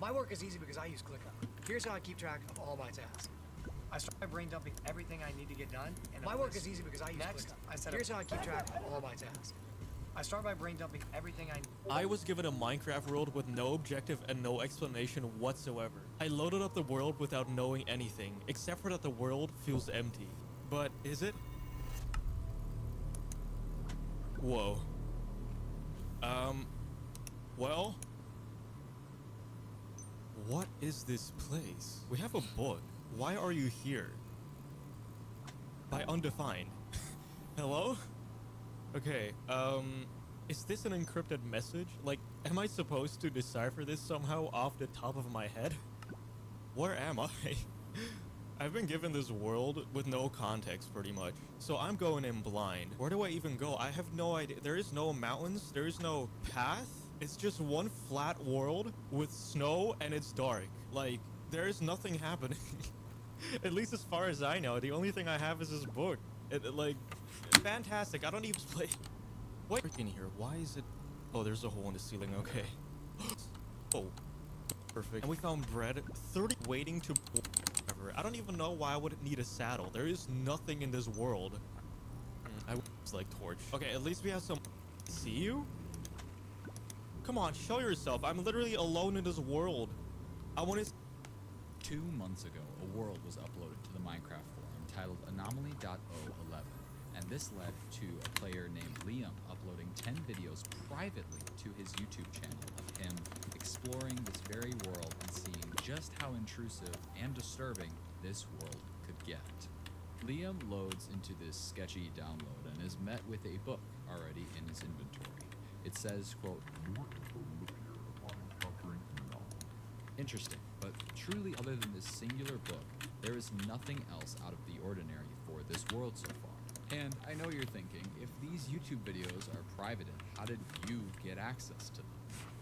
My work is easy because I use ClickUp. Here's how I keep track of all my tasks. I start by brain dumping everything I need to get done, and my work is easy because I use ClickUp. Here's how I keep track of all my tasks. I start by brain dumping everything I was given a Minecraft world with no objective and no explanation whatsoever. I loaded up the world without knowing anything, except for that the world feels empty. But is it? Whoa. Well, what is this place? We have a book. Why are you here? By undefined. Hello? Okay, is this an encrypted message? Like, am I supposed to decipher this somehow off the top of my head? Where am I? I've been given this world with no context, pretty much. So I'm going in blind. Where do I even go? I have no idea. There is no mountains. There is no path. It's just one flat world with snow and it's dark. Like, there is nothing happening. At least as far as I know. The only thing I have is this book. Like, fantastic. I don't even play. What in here? Why is it? Oh, there's a hole in the ceiling. Okay. Oh, perfect. And we found bread. 30 waiting to. I don't even know why I would need a saddle. There is nothing in this world. I was like torch. Okay, at least we have some. See you? Come on, show yourself. I'm literally alone in this world. I want to. 2 months ago, a world was uploaded to the Minecraft forum titled anomaly.011, and this led to a player named Liam uploading 10 videos privately to his YouTube channel of him exploring this very world and seeing just how intrusive and disturbing this world could get. Liam loads into this sketchy download and is met with a book already in his inventory. It says, quote, interesting, but truly other than this singular book, there is nothing else out of the ordinary for this world so far. And I know you're thinking, if these YouTube videos are private, how did you get access to them?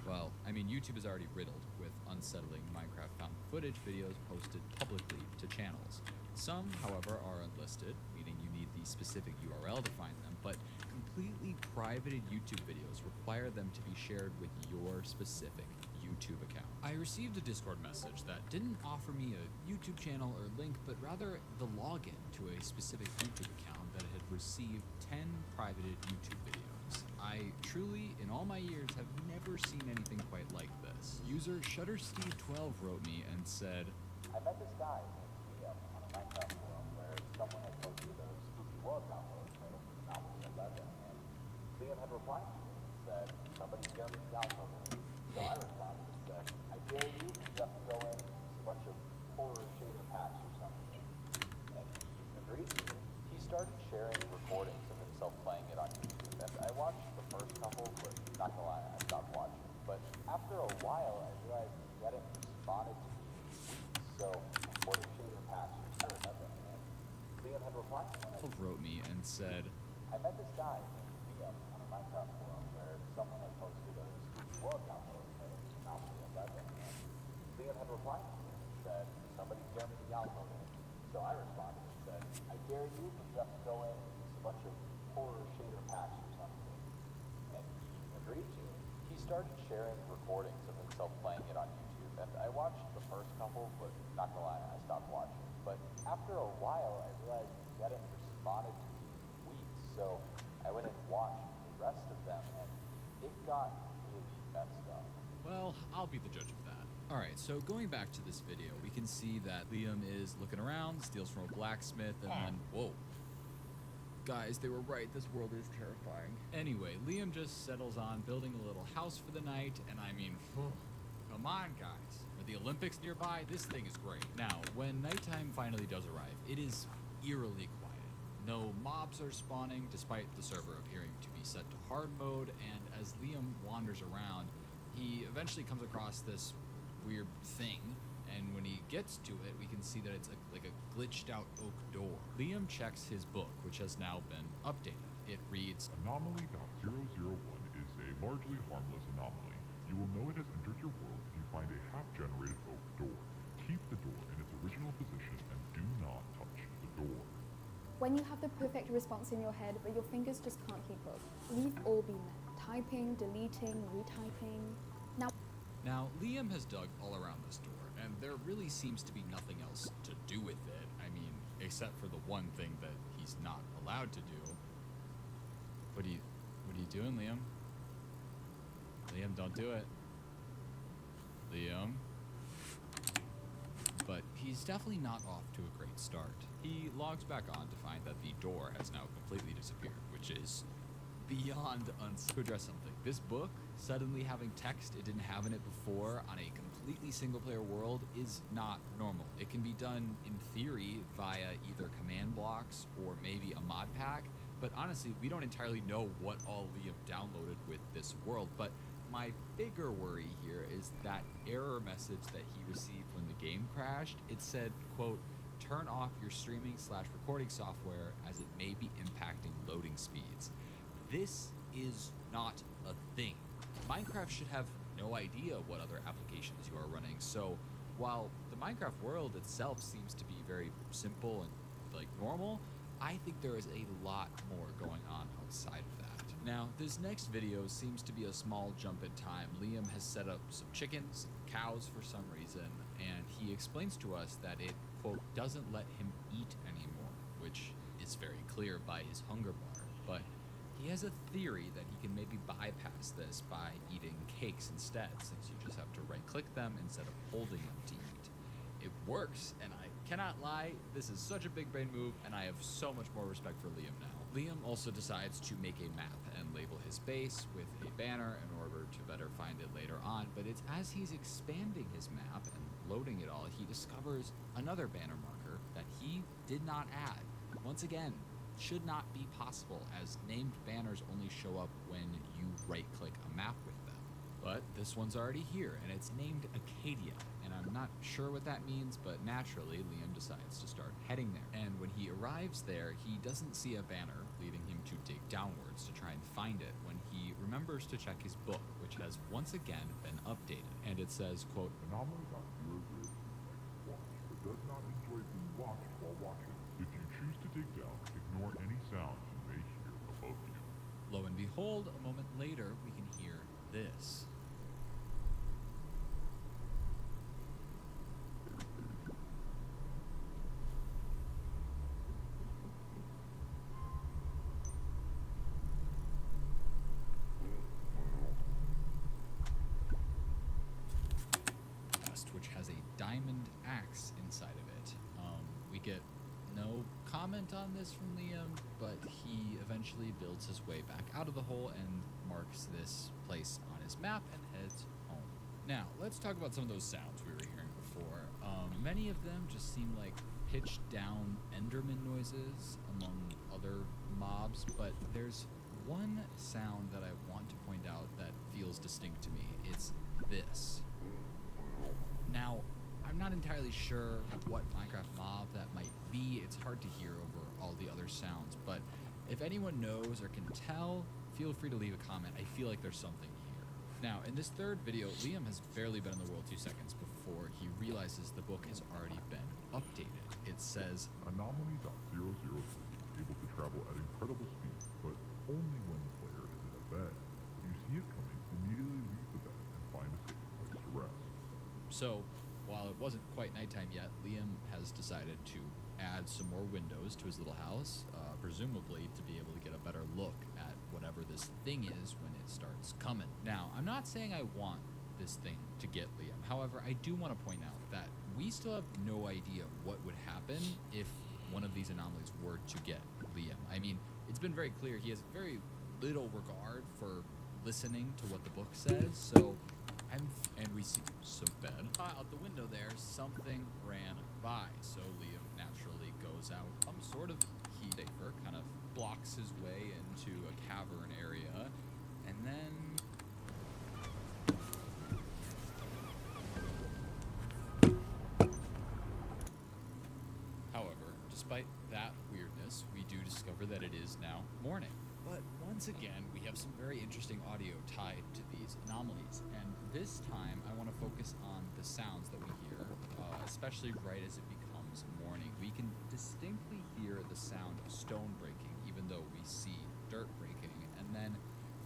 Well, I mean, YouTube is already riddled with unsettling Minecraft found footage videos posted publicly to channels. Some, however, are unlisted, meaning you need the specific URL to find them, but completely privated YouTube videos require them to be shared with your specific YouTube account. I received a Discord message that didn't offer me a YouTube channel or link, but rather the login to a specific YouTube account that had received 10 privated YouTube videos. I truly, in all my years, have never seen anything quite like this. User ShutterSteve12 wrote me and said, I met this guy named Liam on a Minecraft forum where someone had posted a spooky world download titled Anomaly.11, and Liam had replied to me and said, somebody dare me to download it. So I responded and said, I dare you to just go in a bunch of horror shader packs or something. And he agreed. He started sharing recordings of himself playing it on YouTube, and I watched the first couple, but not gonna lie, I stopped watching. But after a while, I realized he hadn't responded to me in weeks, so horror shader packs or nothing. And Liam had replied to me. wrote me and said, I met this guy named Liam on a Minecraft forum where someone had posted a spooky world download titled Anomaly.11, and Liam had replied to me and said, somebody dare me to download it. So I responded and said, I dare you to just go in and use a bunch of horror shader packs or something. And he agreed to. He started sharing recordings of himself playing it on YouTube, and I watched the first couple, but not gonna lie, I stopped watching. But after a while, I realized he hadn't responded to me in weeks, so I went and watched the rest of them, and it got really messed up. well, I'll be the judge of that. Alright, so going back to this video, we can see that Liam is looking around, steals from a blacksmith, and then, whoa. Guys, they were right, this world is terrifying. Anyway, Liam just settles on building a little house for the night, and I mean, come on, guys. Are the Olympics nearby? This thing is great. Now, when nighttime finally does arrive, it is eerily quiet. No mobs are spawning, despite the server appearing to be set to hard mode, and as Liam wanders around, he eventually comes across this weird thing, and when he gets to it, we can see that it's like a glitched out oak door. Liam checks his book, which has now been updated. It reads, Anomaly.001 is a largely harmless anomaly. You will know it has entered your world if you find a half-generated oak door. Keep the door in its original position and do not touch the door. When you have the perfect response in your head, but your fingers just can't keep up, we've all been there. Typing, deleting, retyping. Now, Liam has dug all around this door, and there really seems to be nothing else to do with it. I mean, except for the one thing that he's not allowed to do. What are you doing, Liam? Liam, don't do it. Liam? But he's definitely not off to a great start. He logs back on to find that the door has now completely disappeared, which is beyond to address something. This book, suddenly having text it didn't have in it before on a completely single-player world is not normal. It can be done in theory via either command blocks or maybe a mod pack, but honestly, we don't entirely know what all Liam downloaded with this world. But my bigger worry here is that error message that he received when the game crashed. It said, quote, "Turn off your streaming/recording software as it may be impacting loading speeds." This is not a thing. Minecraft should have no idea what other applications you are running. So while the Minecraft world itself seems to be very simple and like normal, I think there is a lot more going on outside of that. Now, this next video seems to be a small jump in time. Liam has set up some chickens, cows for some reason, and he explains to us that it, quote, doesn't let him eat anymore, which is very clear by his hunger bar. But he has a theory that he can maybe bypass this by eating cakes instead, since you just have to right-click them instead of holding them to eat. It works, and I cannot lie, this is such a big brain move, and I have so much more respect for Liam now. Liam also decides to make a map and label his base with a banner in order to better find it later on, but it's as he's expanding his map and loading it all, he discovers another banner marker that he did not add. Once again, should not be possible, as named banners only show up when you right-click a map with them. But this one's already here, and it's named Acadia, and I'm not sure what that means, but naturally, Liam decides to start heading there. And when he arrives there, he doesn't see a banner, leading him to dig downwards to try and find it, when he remembers to check his book, which has once again been updated. And it says, quote, Anomaly.00 likes to watch, but does not enjoy being watched while watching. If you choose to dig down, ignore any sounds you may hear above you. Lo and behold, a moment later, we can hear this. Which has a diamond axe inside of it. We get no comment on this from Liam, but he eventually builds his way back out of the hole and marks this place on his map and heads home. Now, let's talk about some of those sounds we were hearing before. Many of them just seem like pitched down Enderman noises among other mobs, but there's one sound that I want to point out that feels distinct to me. It's this. Now, I'm not entirely sure what Minecraft mob that might be. It's hard to hear over all the other sounds, but if anyone knows or can tell, feel free to leave a comment. I feel like there's something here. Now, in this third video, Liam has barely been in the world 2 seconds before he realizes the book has already been updated. It says, Anomaly.003 is able to travel at incredible speed, but only when the player is in a bed. If you see it coming, immediately leave the bed and find a safe place to rest. So, while it wasn't quite nighttime yet, Liam has decided to add some more windows to his little house, presumably to be able to get a better look at whatever this thing is when it starts coming. Now, I'm not saying I want this thing to get Liam. However, I do want to point out that we still have no idea what would happen if one of these anomalies were to get Liam. I mean, it's been very clear he has very little regard for listening to what the book says, so and we see some bed. Out the window there, something ran by, so Liam naturally goes out some sort of key safer, kind of blocks his way into a cavern area, and then however, despite that weirdness, we do discover that it is now morning. But once again, we have some very interesting audio tied to these anomalies, and this time I want to focus on the sounds that we hear, especially right as it becomes morning. We can distinctly hear the sound of stone breaking, even though we see dirt breaking, and then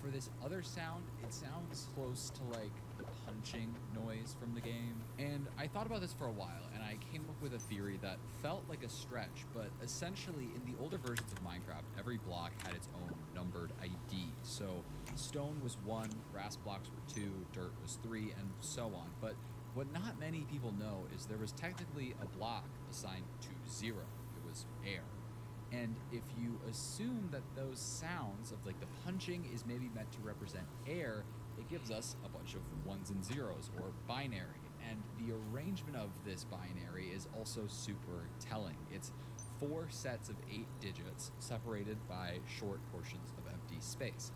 for this other sound, it sounds close to like the punching noise from the game. And I thought about this for a while, and I came up with a theory that felt like a stretch, but essentially in the older versions of Minecraft, every block had its own numbered ID. So stone was 1, grass blocks were 2, dirt was 3, and so on. But what not many people know is there was technically a block assigned to 0. It was air. And if you assume that those sounds of like the punching is maybe meant to represent air, it gives us a bunch of 1s and 0s, or binary. And the arrangement of this binary is also super telling. It's 4 sets of 8 digits separated by short portions of empty space.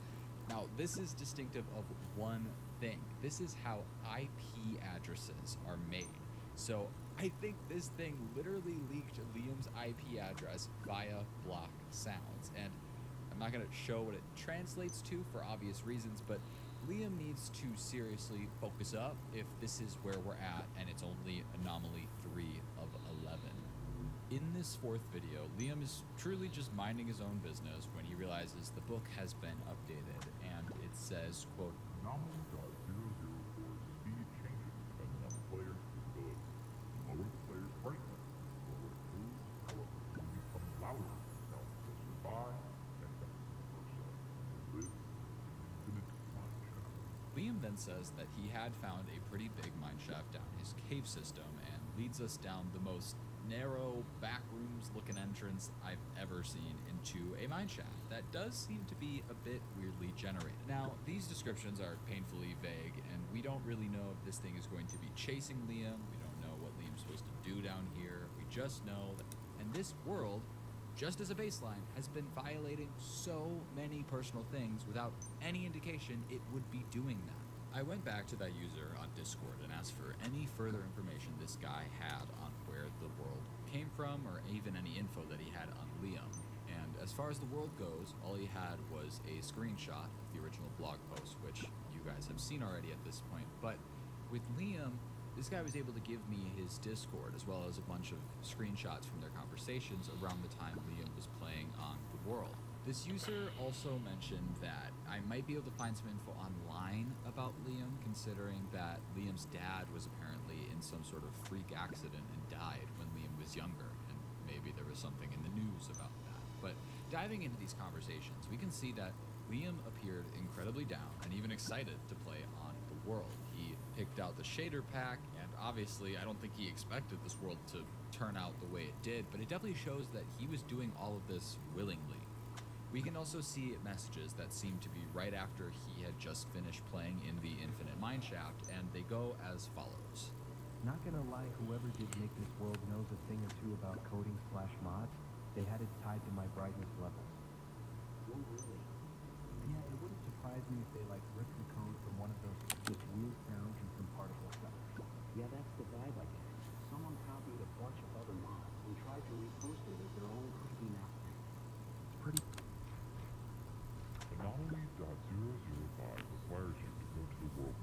Now, this is distinctive of one thing. This is how IP addresses are made. So I think this thing literally leaked Liam's IP address via block sounds. And I'm not going to show what it translates to for obvious reasons, but Liam needs to seriously focus up if this is where we're at and it's only anomaly 3 of 11. In this 4th video, Liam is truly just minding his own business when he realizes the book has been updated, and it says, quote, Anomaly.004's speed changes depending on the player's ability. The lower the player's brightness, the lower it moves, however, it will become louder as it sounds closer by, and vice versa. It lives in infinite mineshaft. Liam then says that he had found a pretty big mineshaft down his cave system and leads us down the most narrow, backrooms looking entrance I've ever seen into a mineshaft that does seem to be a bit weirdly generated. Now, these descriptions are painfully vague, and we don't really know if this thing is going to be chasing Liam. We don't know what Liam's supposed to do down here. We just know that, and this world, just as a baseline, has been violating so many personal things without any indication it would be doing that. I went back to that user on Discord and asked for any further information this guy had on where the world came from, or even any info that he had on Liam. And as far as the world goes, all he had was a screenshot of the original blog post, which you guys have seen already at this point. But with Liam, this guy was able to give me his Discord, as well as a bunch of screenshots from their conversations around the time Liam was playing on the world. This user also mentioned that I might be able to find some info online about Liam, considering that Liam's dad was apparently in some sort of freak accident and died when Liam was younger, and maybe there was something in the news about that. But diving into these conversations, we can see that Liam appeared incredibly down and even excited to play on the world. He picked out the shader pack, and obviously I don't think he expected this world to turn out the way it did, but it definitely shows that he was doing all of this willingly. We can also see messages that seem to be right after he had just finished playing in the Infinite Mineshaft, and they go as follows. Not gonna lie, whoever did make this world knows a thing or two about coding/mods. They had it tied to my brightness levels. Oh, really? Yeah, it wouldn't surprise me if they ripped the code from one of those with weird sounds and some particle stuff. Yeah, that's the vibe I get. Someone copied a bunch of other mods and tried to repost it as their own creepy masterpiece. It's pretty. Anomaly.005 requires you to go to the world.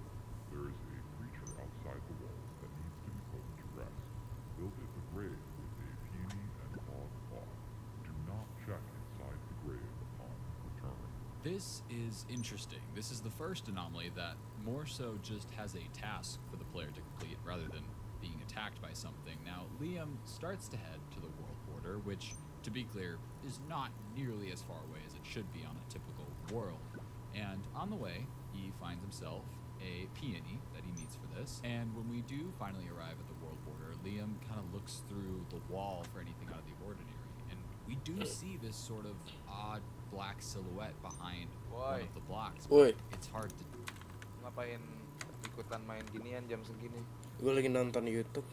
There is a creature outside the walls that needs to be put to rest. Build it a grave with a peony and log cloth. Do not check inside the grave upon return. This is interesting. This is the first anomaly that more so just has a task for the player to complete rather than being attacked by something. Now, Liam starts to head to the world border, which, to be clear, is not nearly as far away as it should be on a typical world. And on the way, he finds himself a peony that he needs for this. And when we do finally arrive at the world border, Liam kind of looks through the wall for anything out of the ordinary. And we do see this sort of odd black silhouette behind one of the blocks. Woi, It's hard to... Ngapain ikutan main ginian jam segini? gue lagi nonton YouTube.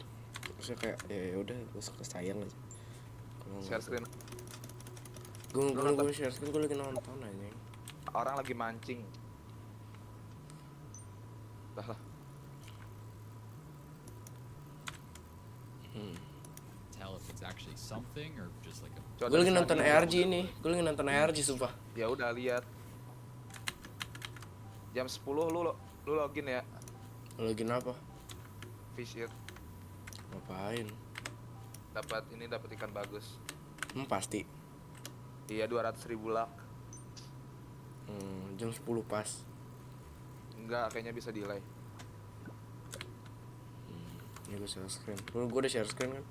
Terus kayak ya udah gue sayang aja. Share screen. Gue share screen, gue lagi nonton aja. Orang lagi mancing. Dah lah. tell if it's actually something or just like a... Gue lagi nonton ARG nih. Gue lagi nonton ARG sumpah. Ya udah lihat. Jam 10 lu login ya. Login apa? Fish it. Ngapain? Dapat ikan bagus. Pasti. Iya 200.000 luck. Jam 10 pas. Enggak, kayaknya bisa delay. Ini gue share screen. Gue udah share screen kan?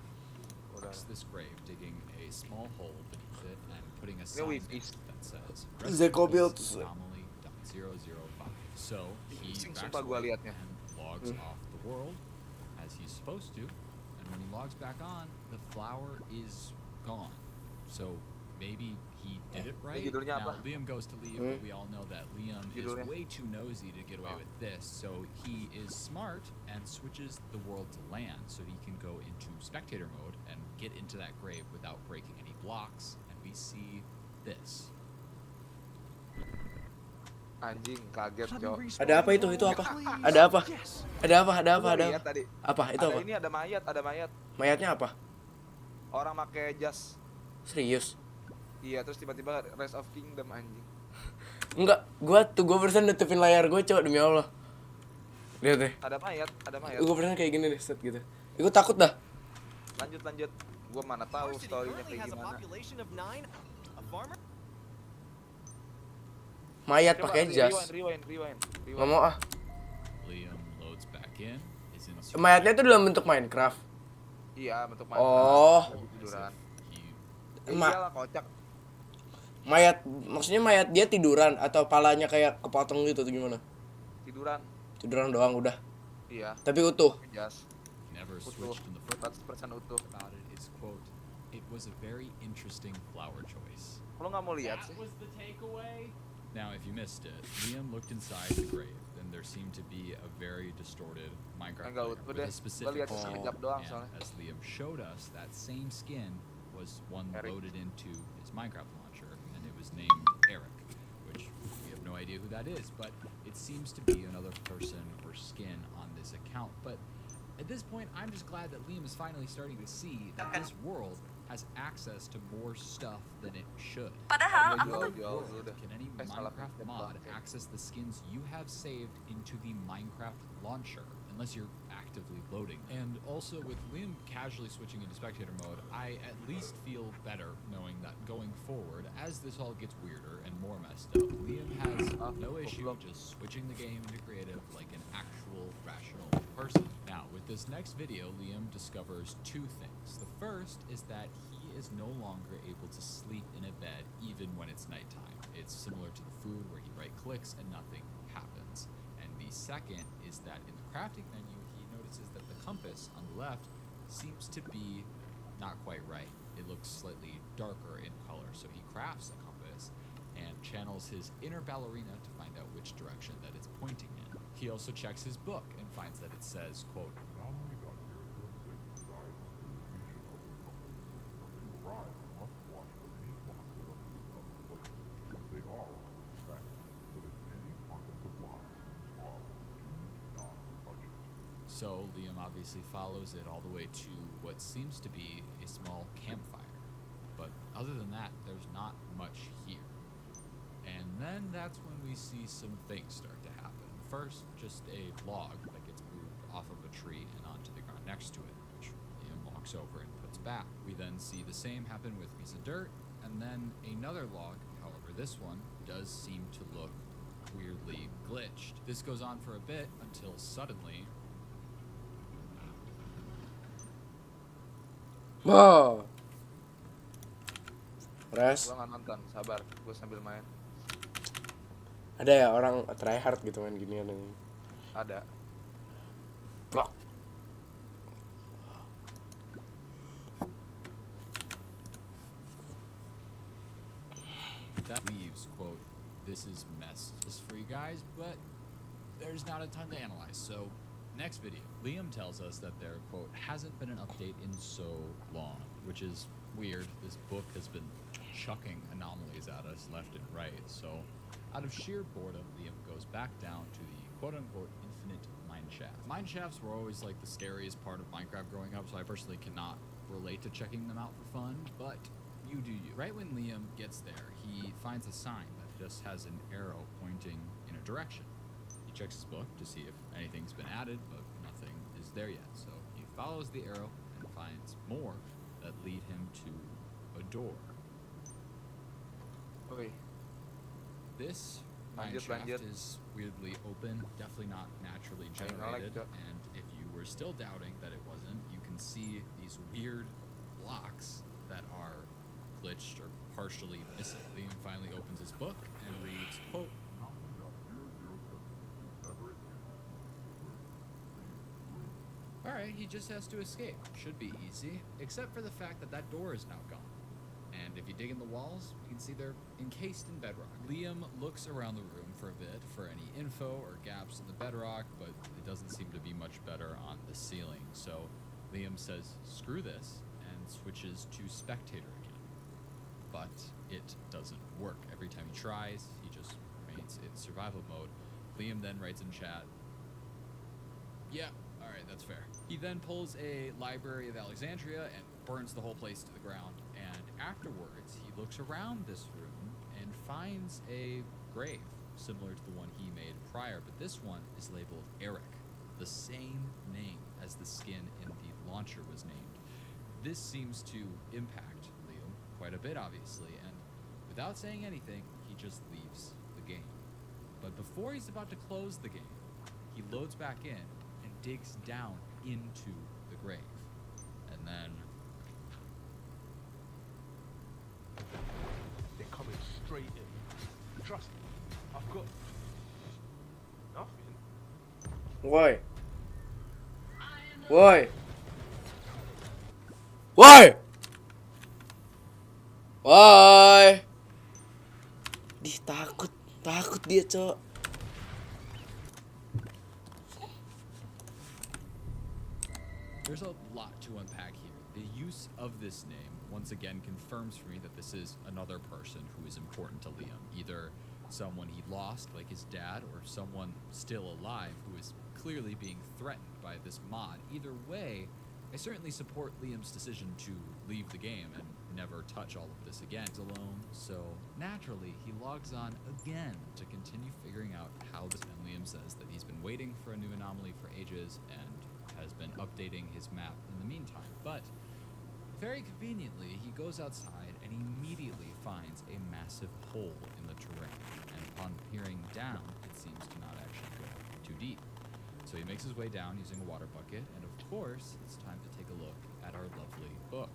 Udah. This grave, digging a small hole beneath it and putting a Ini sign wikis. that says Zeko built. anomaly.005. So he Sumpah backs gua away liatnya. and logs off the world as he's supposed to, and when he logs back on, the flower is gone. So maybe he did it right. judulnya Now apa? Liam goes to leave, but we all know that Liam Judulnya? is way too nosy to get away with this. So he is smart and switches the world to land so he can go into spectator mode and get into that grave without breaking any blocks. And we see this. Anjing, kaget, Cok. Ada apa itu? Itu apa? Ada apa? Ada apa? Ada apa? Ada Lihat tadi. apa? Itu Ada apa? ini, ada mayat. Mayatnya apa? Orang pakai jas. Serius? Iya, terus tiba-tiba Rise of Kingdom anjing. Enggak, gua barusan nutupin layar gue, Cok, demi Allah. Lihat deh. Ada mayat. Gue barusan kayak gini deh, set gitu. Gue takut dah. Lanjut. Gua mana tahu story-nya kayak gimana. Mayat Coba pakai jas. rewind. Nggak mau ah. Liam loads back in. Is in Mayatnya itu dalam bentuk Minecraft. Iya, bentuk mayat. Oh. Lagi tiduran. he Iyalah, kocak. Mayat, maksudnya mayat dia tiduran atau palanya kayak kepotong gitu atau gimana? Tiduran. Tiduran doang udah. Iya, Tapi utuh. jas. never Utuh. switched in the first 100% utuh. about it is quote, it was a very interesting flower choice. Lo nggak mau lihat sih? was the takeaway. Now, if you missed it, Liam looked inside the grave, and there seemed to be a very distorted Minecraft Enggak layer utuh with deh. a Gua specific lihat skin. sekejap doang And soalnya. as Liam showed us, that same skin was one Eric. loaded into his Minecraft launcher, and it was named Eric, which we have no idea who that is, but it seems to be another person or skin on this account. But at this point, I'm just glad that Liam is finally starting to see that this world has access to more stuff than it should. Padahal In what jual world udah. can any Salah Minecraft pencet mod bangke. access the skins you have saved into the Minecraft launcher, unless you're actively loading? And also, with Liam casually switching into spectator mode, I at least feel better knowing that going forward, as this all gets weirder and more messed up, Liam has no issue just switching the game into creative like an actual rational person. Now, with this next video, Liam discovers two things. The first is that he is no longer able to sleep in a bed even when it's nighttime. It's similar to the food where he right clicks and nothing happens. And the second is that in the crafting menu, he notices that the compass on the left seems to be not quite right. It looks slightly darker in color, so he crafts a compass and channels his inner ballerina to find out which direction that it's pointing in. He also checks his book and finds that it says, quote, Not only got here, it died on the location of the couple. When you arrive, you must watch for any boxes of the place, as they are, in fact, but if any pockets of lies are, do not touch it. So Liam obviously follows it all the way to what seems to be a small campfire. But other than that, there's not much here. And then that's when we see some things start to happen. First, just a log that gets moved off of a tree and onto the ground next to it, which Liam walks over and puts back. We then see the same happen with a piece of dirt, and then another log. However, this one does seem to look weirdly glitched. This goes on for a bit until suddenly Wow. Res, Gua nggak nonton, sabar. Gua sambil main. ada ya orang tryhard gitu main ginian yang Ada. plak. that leaves, quote, this is mess just for you guys, but there's not a ton to analyze. So next video, Liam tells us that there, quote, hasn't been an update in so long, which is weird. This book has been chucking anomalies at us left and right. So out of sheer boredom, Liam goes back down to the quote-unquote infinite mine shaft. Mine shafts were always like the scariest part of Minecraft growing up, so I personally cannot relate to checking them out for fun, but you do you. Right when Liam gets there, he finds a sign that just has an arrow pointing in a direction. He checks his book to see if anything's been added, but nothing is there yet. So he follows the arrow and finds more that lead him to a door. Oke. This mine Lanjut, shaft lanjut. is weirdly open, definitely not naturally Aing nge-lag, generated. Cok. And if you were still doubting that it wasn't, you can see these weird blocks that are glitched or partially missing. Liam finally opens his book and reads, quote, Alright, he just has to escape. Should be easy, except for the fact that that door is now gone. And if you dig in the walls, you can see they're encased in bedrock. Liam looks around the room for a bit for any info or gaps in the bedrock, but it doesn't seem to be much better on the ceiling. So Liam says, screw this, and switches to spectator again. But it doesn't work. Every time he tries, he just remains in survival mode. Liam then writes in chat, yeah, alright, that's fair. He then pulls a Library of Alexandria and burns the whole place to the ground. And afterwards, he looks around this room and finds a grave, similar to the one he made prior, but this one is labeled Eric, the same name as the skin in the launcher was named. This seems to impact Liam quite a bit, obviously, and without saying anything, he just leaves the game. But before he's about to close the game, he loads back in and digs down into the grave. And then They're coming straight in. Trust me, I've got nothing. Woi. Woi. Woi. Woi. Dih, takut dia, Cok. there's a lot to unpack here. The use of this name once again confirms for me that this is another person who is important to Liam. Either someone he lost, like his dad, or someone still alive who is clearly being threatened by this mod. Either way, I certainly support Liam's decision to leave the game and never touch all of this again. He's alone, so naturally he logs on again to continue figuring out how this. And Liam says that he's been waiting for a new anomaly for ages and has been updating his map in the meantime. But very conveniently, he goes outside and immediately finds a massive hole in the terrain. And upon peering down, it seems to not actually go too deep. So he makes his way down using a water bucket, and of course, it's time to take a look at our lovely book.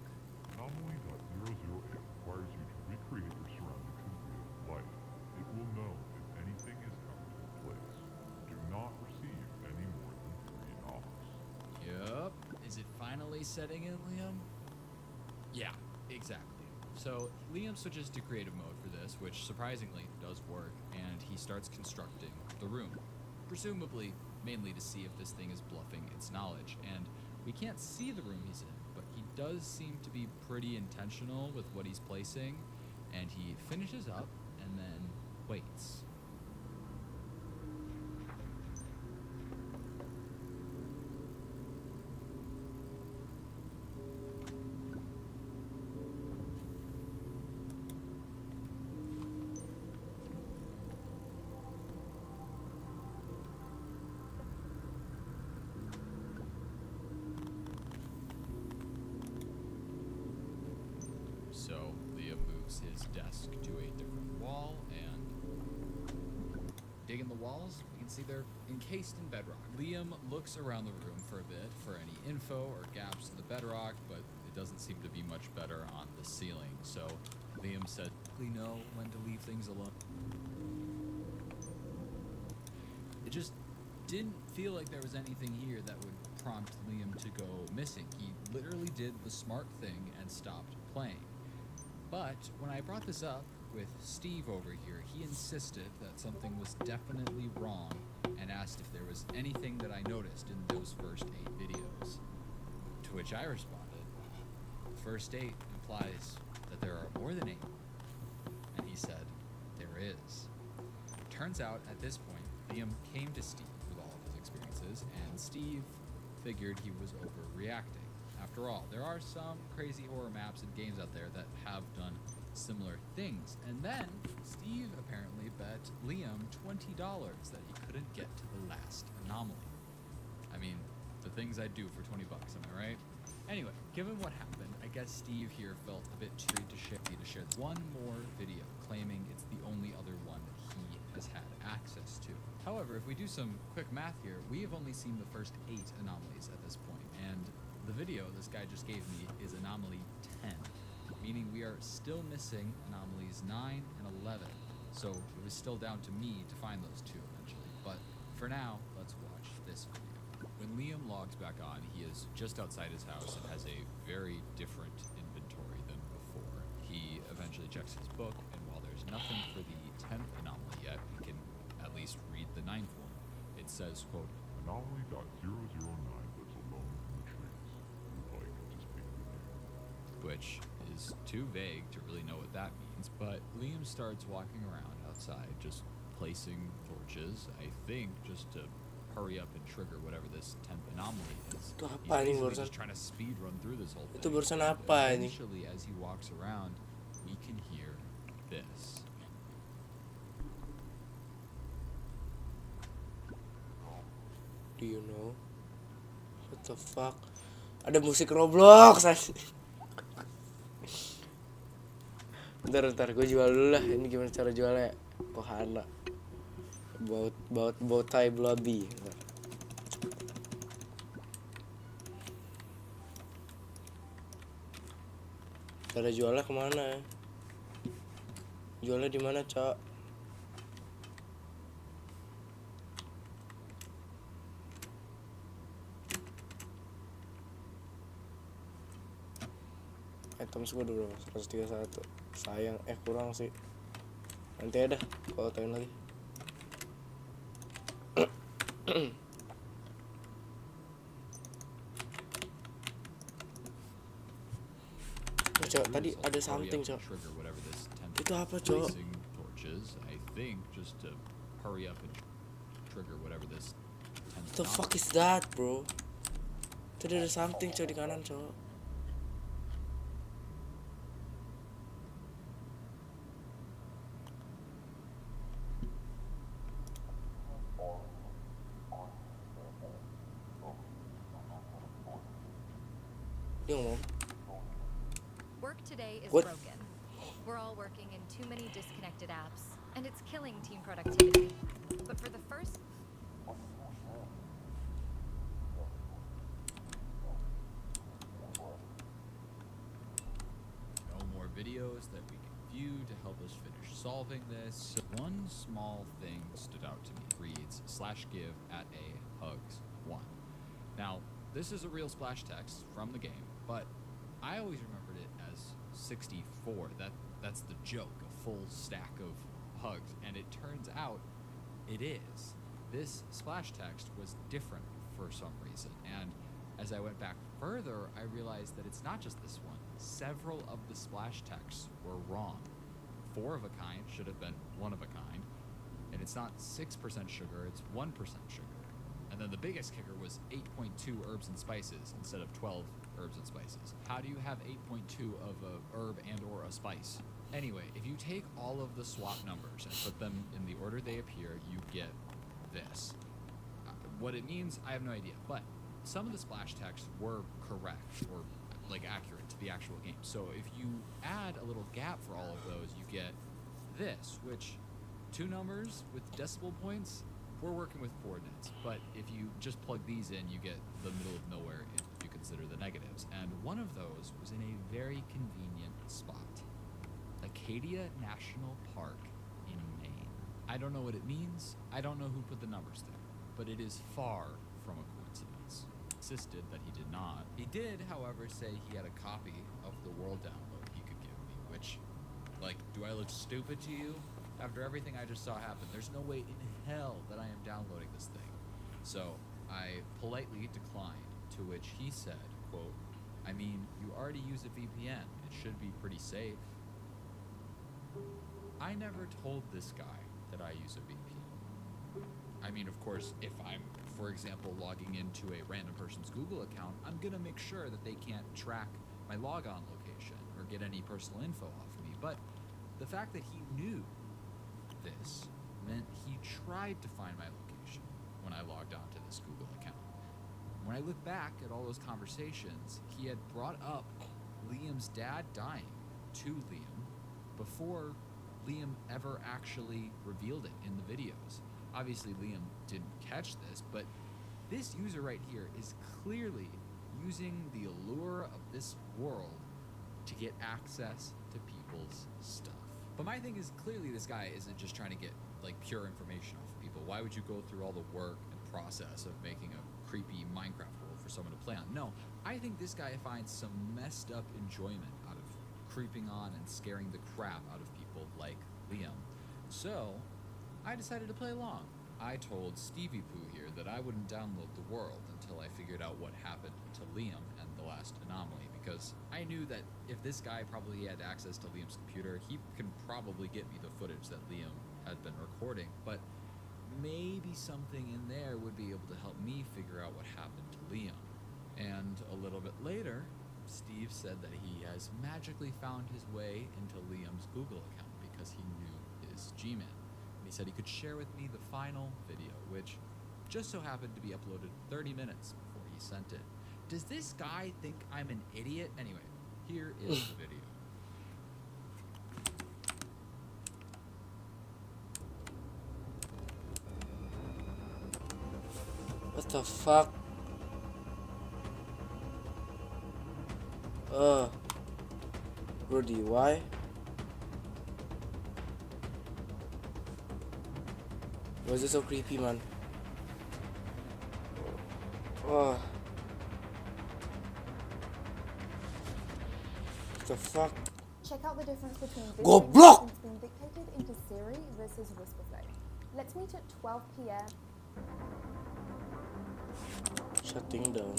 Anomaly.008 requires you to recreate your surroundings in real life. It will know if anything is out of place. Do not receive any more than 3 knocks. Yup. Is it finally setting in, Liam? Yeah, exactly. So Liam switches to creative mode for this, which surprisingly does work, and he starts constructing the room. Presumably, mainly to see if this thing is bluffing its knowledge. And we can't see the room he's in, but he does seem to be pretty intentional with what he's placing, and he finishes up and then waits. So Liam moves his desk to a different wall and dig in the walls. You can see they're encased in bedrock. Liam looks around the room for a bit for any info or gaps in the bedrock, but it doesn't seem to be much better on the ceiling. So Liam said, "We know when to leave things alone." It just didn't feel like there was anything here that would prompt Liam to go missing. He literally did the smart thing and stopped playing. But when I brought this up with Steve over here, he insisted that something was definitely wrong and asked if there was anything that I noticed in those first 8 videos. To which I responded, the first 8 implies that there are more than 8. And he said, there is. Turns out, at this point, Liam came to Steve with all of his experiences, and Steve figured he was overreacting. After all, there are some crazy horror maps and games out there that have done similar things. And then, Steve apparently bet Liam $20 that he couldn't get to the last anomaly. I mean, the things I'd do for $20, am I right? Anyway, given what happened, I guess Steve here felt a bit cheery to share one more video, claiming it's the only other one that he has had access to. However, if we do some quick math here, we have only seen the first 8 anomalies at this point, and the video this guy just gave me is anomaly 10, meaning we are still missing anomalies 9 and 11. So it was still down to me to find those 2 eventually. But for now, let's watch this video. When Liam logs back on, he is just outside his house and has a very different inventory than before. He eventually checks his book, and while there's nothing for the 10th anomaly yet, he can at least read the 9th one. It says, quote, Anomaly.009 lives alone in the trees. Would like to speak with you. Which is too vague to really know what that means, but Liam starts walking around outside, just placing torches, I think just to hurry up and trigger whatever this 10th anomaly is. Itu apa He's anjing basically barusan? just trying to speed run through this whole thing. Itu barusan And apa anjing? eventually, as he walks around, we can hear this. Do you know? What the fuck? Ada musik Roblox anjing. Bentar, gue jual dulu lah. Ini gimana cara jualnya? Kohana. Bow tie blobby. Bentar. Cara jualnya kemana ya? Jualnya di mana, Cok? Items gue udah berapa? 131. Sayang, kurang sih. Nanti ada kalautain lagi. Cok, tadi ada something, Cok. Itu apa, Cok? What the fuck is that, bro? Tadi ada something, Cok, di kanan, Cok. Dia ngomong. Work today is What? broken. We're all working in too many disconnected apps, and it's killing team productivity. But for the first No more videos that we can view to help us finish solving this. One small thing stood out to me. Reads /give at a hugs 1. Now, this is a real splash text from the game, but I always remembered it as 64. That's the joke, a full stack of hugs, and it turns out it is. This splash text was different for some reason, and as I went back further, I realized that it's not just this one. Several of the splash texts were wrong. 4 of a kind should have been 1 of a kind, and it's not 6% sugar, it's 1% sugar. And then the biggest kicker was 8.2 herbs and spices instead of 12 herbs and spices. How do you have 8.2 of a herb and or a spice? Anyway, if you take all of the swap numbers and put them in the order they appear, you get this. What it means, I have no idea, but some of the splash texts were correct or like accurate to the actual game. So if you add a little gap for all of those, you get this, which 2 numbers with decimal points. We're working with coordinates, but if you just plug these in, you get the middle of nowhere if you consider the negatives. And one of those was in a very convenient spot. Acadia National Park in Maine. I don't know what it means. I don't know who put the numbers there, but it is far from a coincidence. Insisted that he did not. He did, however, say he had a copy of the world download he could give me, which, like, do I look stupid to you? After everything I just saw happen, there's no way in hell that I am downloading this thing. So I politely declined, to which he said, quote, I mean, you already use a VPN. It should be pretty safe. I never told this guy that I use a VPN. I mean, of course, if I'm, for example, logging into a random person's Google account, I'm gonna make sure that they can't track my logon location or get any personal info off me. But the fact that he knew this meant he tried to find my location when I logged onto this Google account. When I look back at all those conversations, he had brought up Liam's dad dying to Liam before Liam ever actually revealed it in the videos. Obviously, Liam didn't catch this, but this user right here is clearly using the allure of this world to get access to people's stuff. But my thing is, clearly this guy isn't just trying to get like pure information off of people. Why would you go through all the work and process of making a creepy Minecraft world for someone to play on? No, I think this guy finds some messed up enjoyment out of creeping on and scaring the crap out of people like Liam. So I decided to play along. I told Stevie Pooh here that I wouldn't download the world until I figured out what happened to Liam and the last anomaly, because I knew that if this guy probably had access to Liam's computer, he can probably get me the footage that Liam had been recording, but maybe something in there would be able to help me figure out what happened to Liam. And a little bit later, Steve said that he has magically found his way into Liam's Google account because he knew his Gmail. And he said he could share with me the final video, which just so happened to be uploaded 30 minutes before he sent it. Does this guy think I'm an idiot? Anyway, here is the video. What the fuck? Rudy, why? Why is it so creepy, man? What the fuck? Check out the difference between this Goblok! instance being dictated into Siri versus Whisperflow. Let's meet at 12 p.m. Shutting down.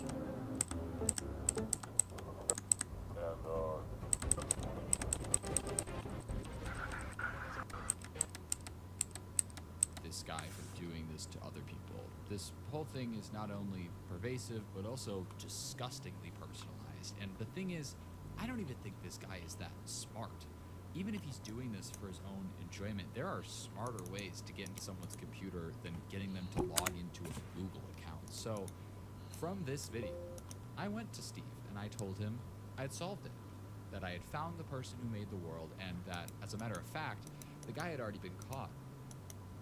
This guy for doing this to other people. This whole thing is not only pervasive, but also disgustingly personalized. And the thing is, I don't even think this guy is that smart. Even if he's doing this for his own enjoyment, there are smarter ways to get into someone's computer than getting them to log into a Google account. So, from this video, I went to Steve and I told him I'd solved it. That I had found the person who made the world, and that, as a matter of fact, the guy had already been caught.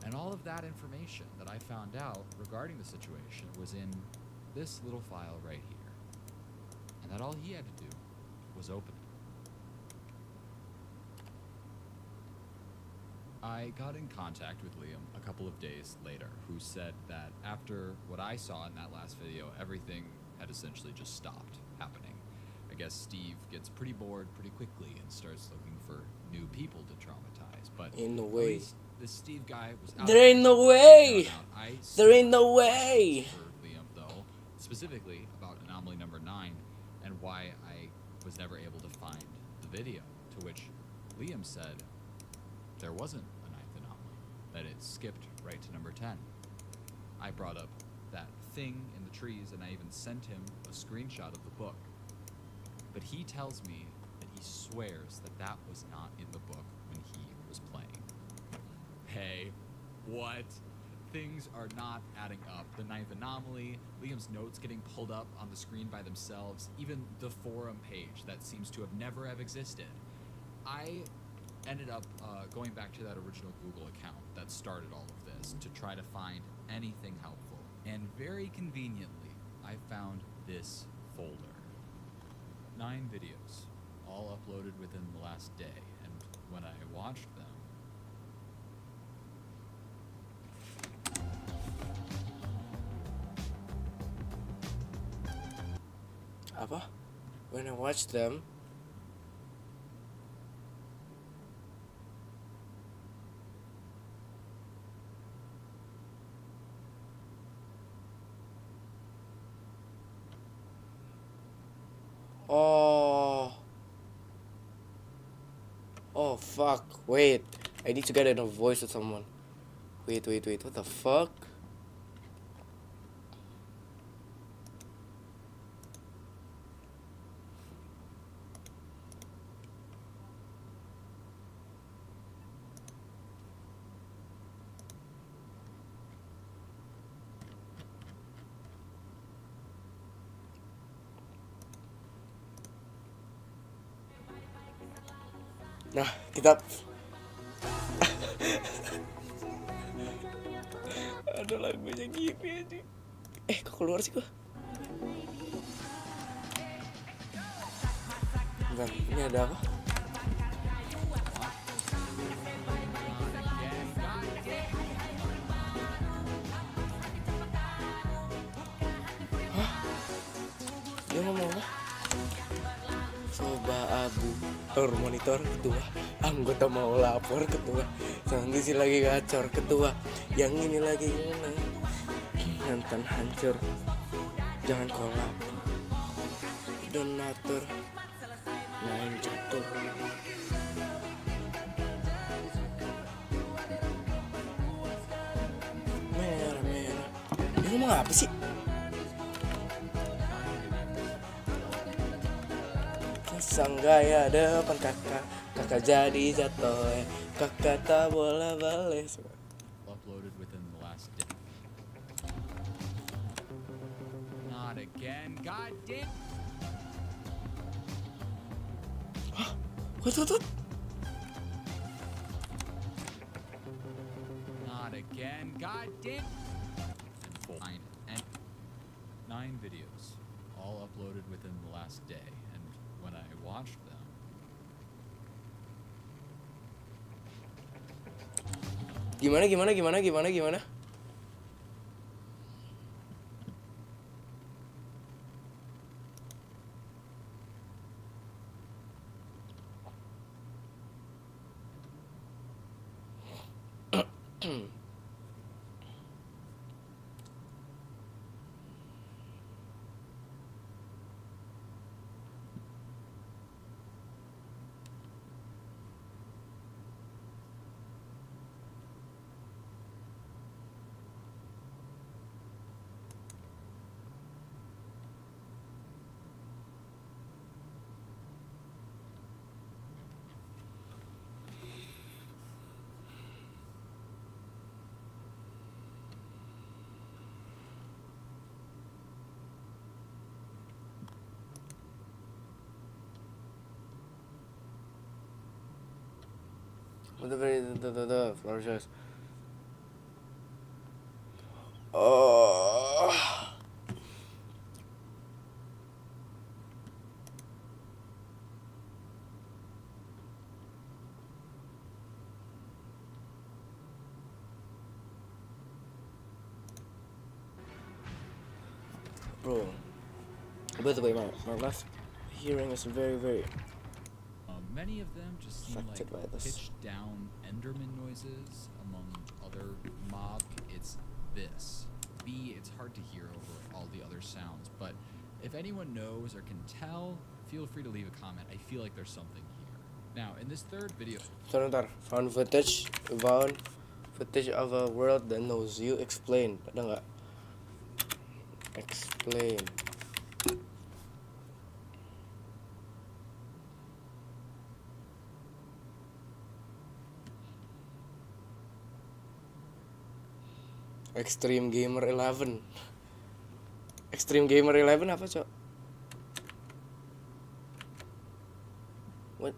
And all of that information that I found out regarding the situation was in this little file right here. And that all he had to do was open it. I got in contact with Liam a couple of days later, who said that after what I saw in that last video, everything had essentially just stopped happening. I guess Steve gets pretty bored pretty quickly and starts looking for new people to traumatize. But Ain't no way. This Steve guy was out. There ain't no way. There ain't no way. For Liam, though, specifically about anomaly number 9 and why I was never able to find the video. To which Liam said there wasn't a 9th anomaly, that it skipped right to number 10. I brought up that thing in the trees, and I even sent him a screenshot of the book. But he tells me that he swears that that was not in the book when he was playing. Hey, what? Things are not adding up. The 9th anomaly, Liam's notes getting pulled up on the screen by themselves, even the forum page that seems to have never have existed. I ended up going back to that original Google account that started all of this to try to find anything helpful. And very conveniently, I found this folder. 9 videos, all uploaded within the last day, and when I watched them... Apa? When I watched them, Oh fuck, wait. I need to get in a voice with someone. Wait, what the fuck? Nah, kita ada lagunya gini aja. Kok keluar sih gua? Bentar, ini ada apa? Hah? Dia ngomong apa? Coba abu monitor ketua, anggota mau lapor ketua, nanti sih lagi gacor ketua, yang ini lagi gimana, mantan hancur, jangan kolap, donatur, main catur, merah, ini ngomong apa sih? Sang gaya depan kakak jadi jatuh, kakak tak boleh balik. Uploaded within the last day. Not again, goddamn. What? Not again, goddamn. And 9 videos, all uploaded within the last day. When I watched them, Gimana? The floor shows. Oh. Bro, by the way, my last hearing is very many of them just seem like affected by this. pitched down Enderman noises. Among other mob, it's this. B, it's hard to hear over all the other sounds, but if anyone knows or can tell, feel free to leave a comment. I feel like there's something here. Now, in this third video... Sebentar, found footage of a world that knows you. Explain, ada nggak? Explain. Extreme Gamer 11. Extreme Gamer 11 apa, Cok? What?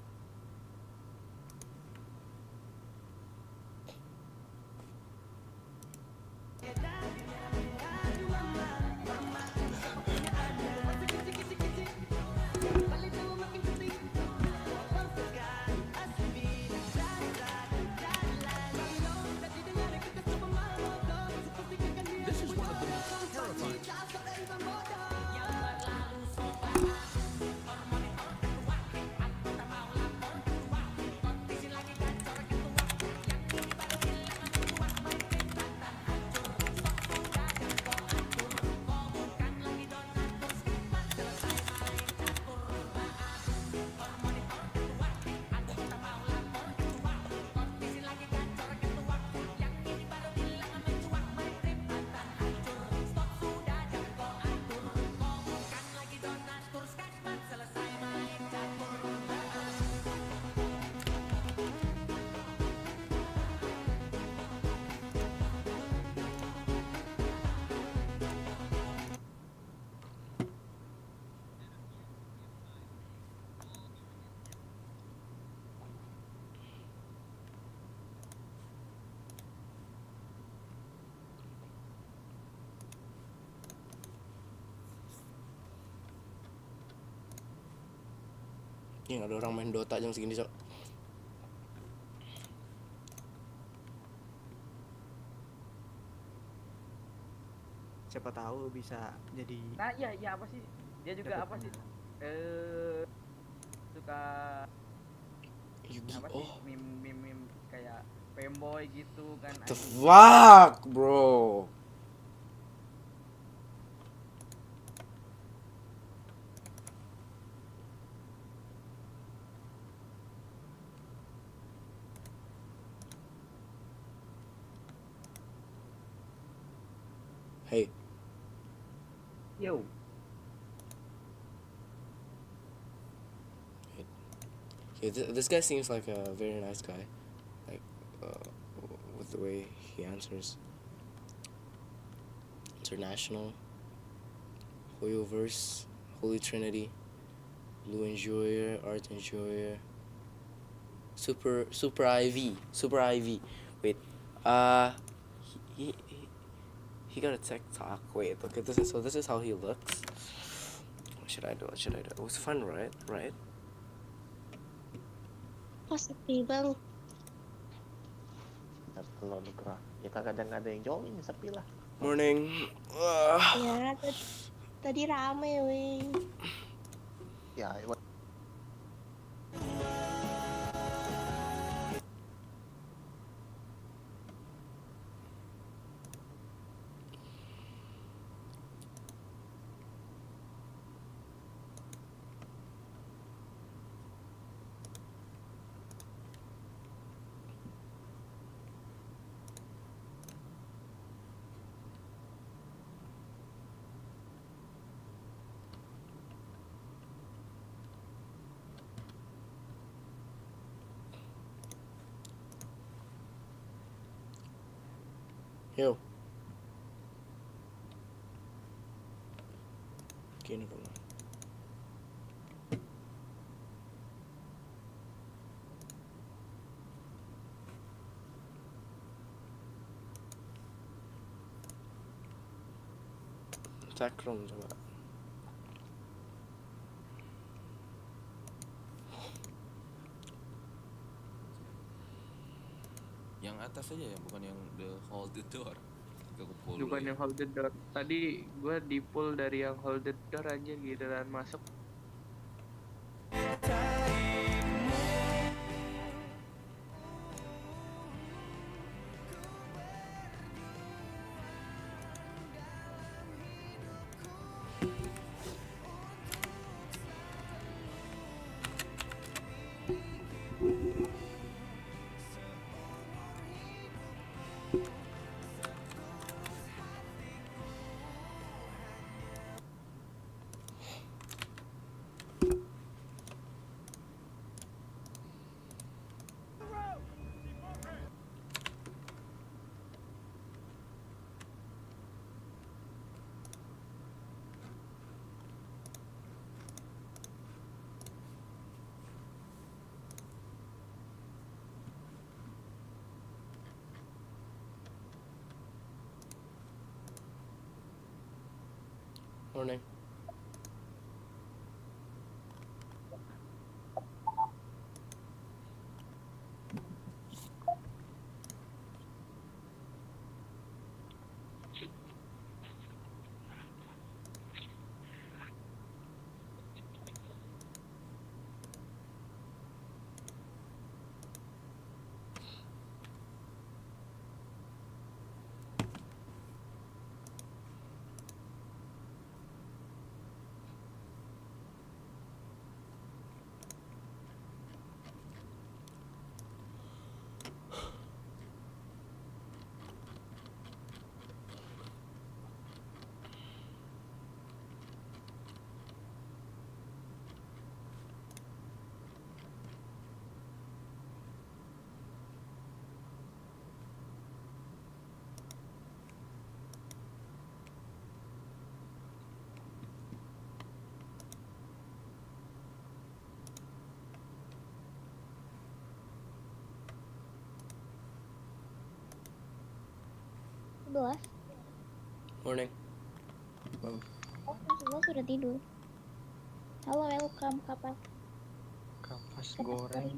Anjing, ada orang main Dota jam segini, Cok. Siapa tahu bisa jadi. Nah, iya apa sih? Dia juga apa sih? Suka apa sih? Meme kayak fanboy gitu kan. The fuck, bro. Hey. Yo. Yeah, this guy seems like a very nice guy, like with the way he answers. International, Hoyoverse, Holy Trinity, Blue Enjoyer, Art Enjoyer, Super IV. Wait, he got a TikTok. Wait, okay, this is how he looks. What should I do? It was fun, right? Kok sepi bang? Kalau gerak, ya kagak ada yang join, sepi lah. Morning. Ya, tadi rame weh. Ya, Yo. Okay, never mind. Attack room coba. Yang atas aja ya, bukan yang the hold the door. Bukan yang hold the door. Tadi gue di pull dari yang hold the door aja gitu dan masuk. Morning. Belas. Morning. Oh, semua sudah tidur. Halo, welcome kapan? Mas goreng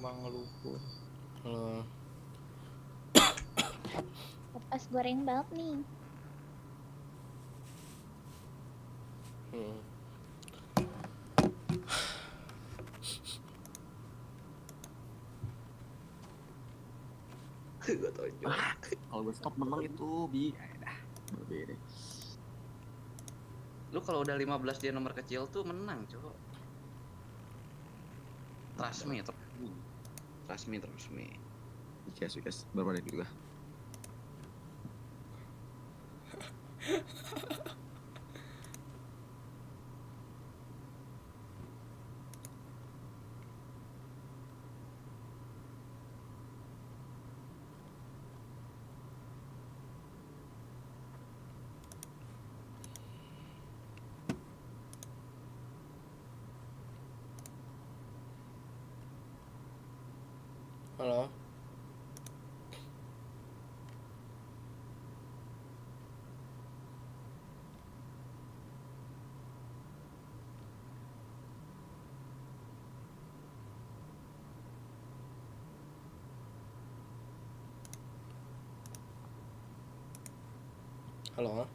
mang luhur. Halo. Pas goreng banget nih. Gue tonjol. Kalau gue stop menang itu bi. Dah, berbeda. Lu kalau udah 15 dia nomor kecil tuh menang, cowok. Trust me. Ikas, berapa menit juga? Halo. Halo.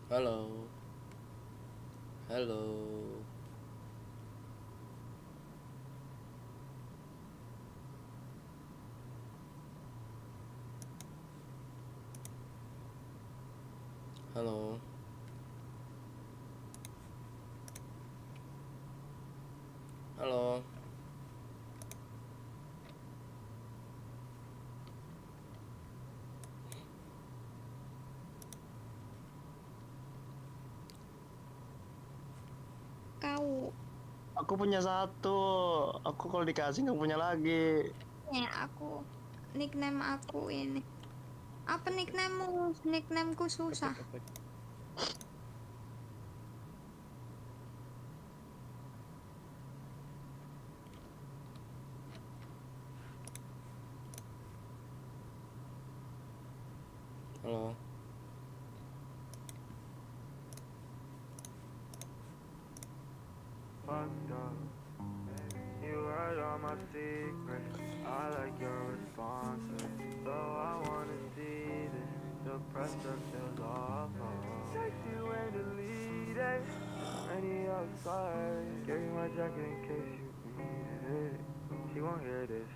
Halo. Halo. Halo. Halo. Kau. Aku punya satu. Aku kalau dikasih nggak punya lagi. Ya aku nickname aku ini. Apa nicknamemu? Nicknameku susah. Halo. Fucked up. You heard all my secrets. I like your responses. So I wanna see this. The pressure feels awful. Text you and delete it. Ready outside. Gave you my jacket in case you need it. She won't hear this.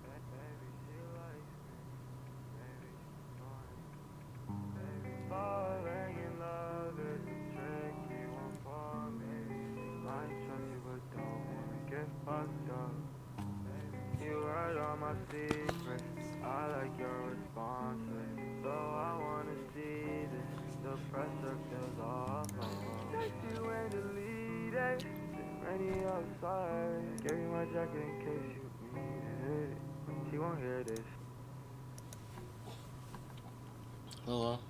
Baby, she likes me. Baby, she's fine. Baby, falling in love is a tricky one for me. Might trust you but don't wanna get fucked up. You heard all my secrets. I like your responses. So I wanna see this. The pressure feels awful. Text you and delete it. Ready outside. Gave you my jacket in case you need it. She won't hear this. Halo.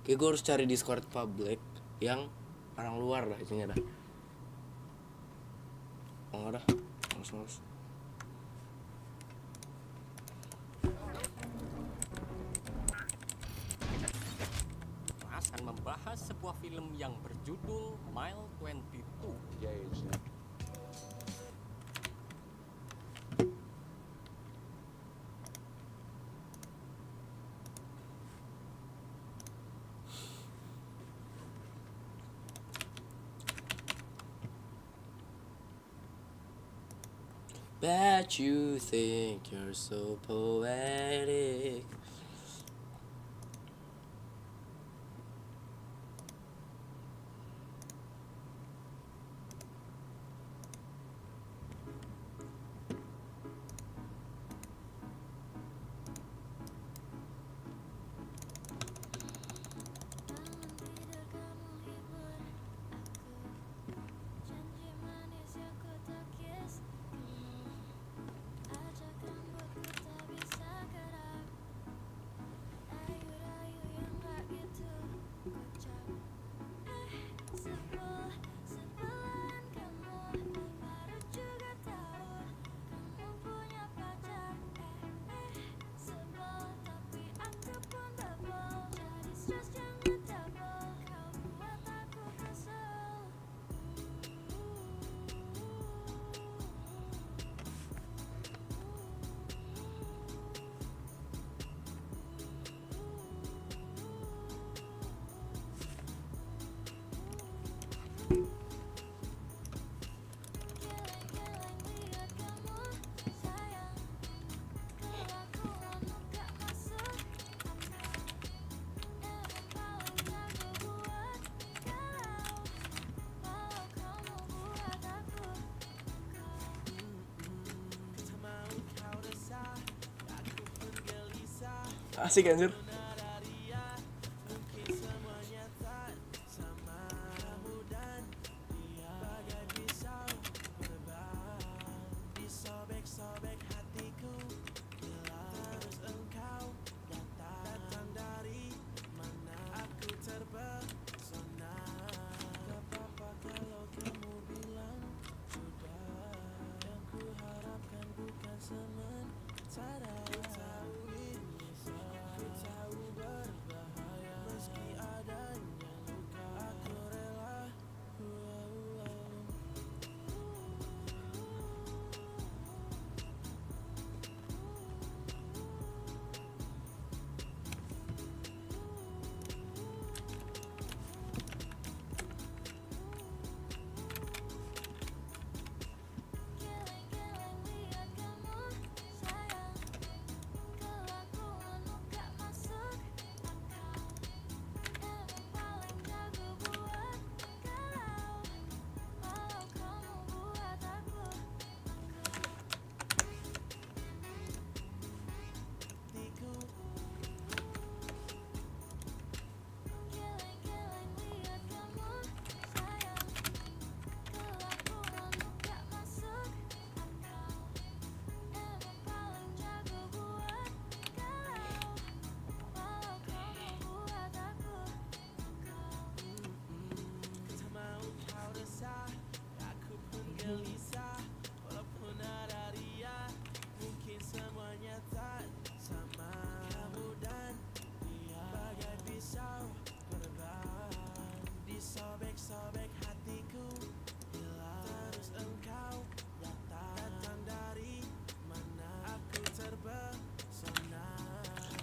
Oke, gue harus cari Discord public yang orang luar lah isinya dah. Oh enggak dah, males. Akan membahas sebuah film yang berjudul Mile 22. Bet you think you're so poetic. Asik anjir.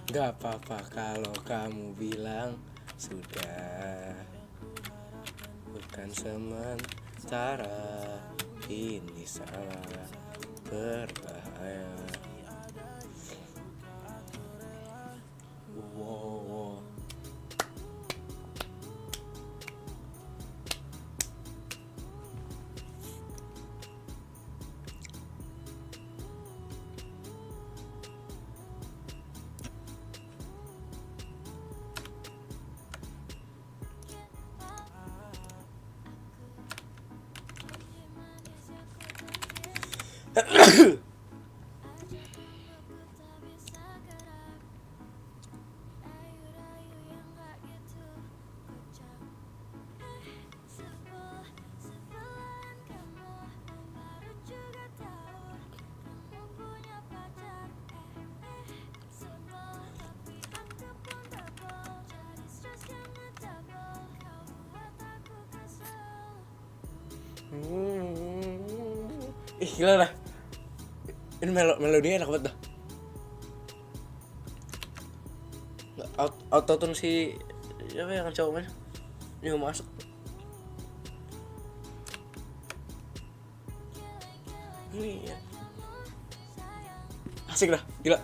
Gak apa-apa kalau kamu bilang sudah, bukan sementara, ini salah berbahaya. Wow. Ih gila dah. Ini melodinya enak banget dah. Autotune si siapa yang cowoknya? Ini mau masuk. Ini ya. Asik dah, gila.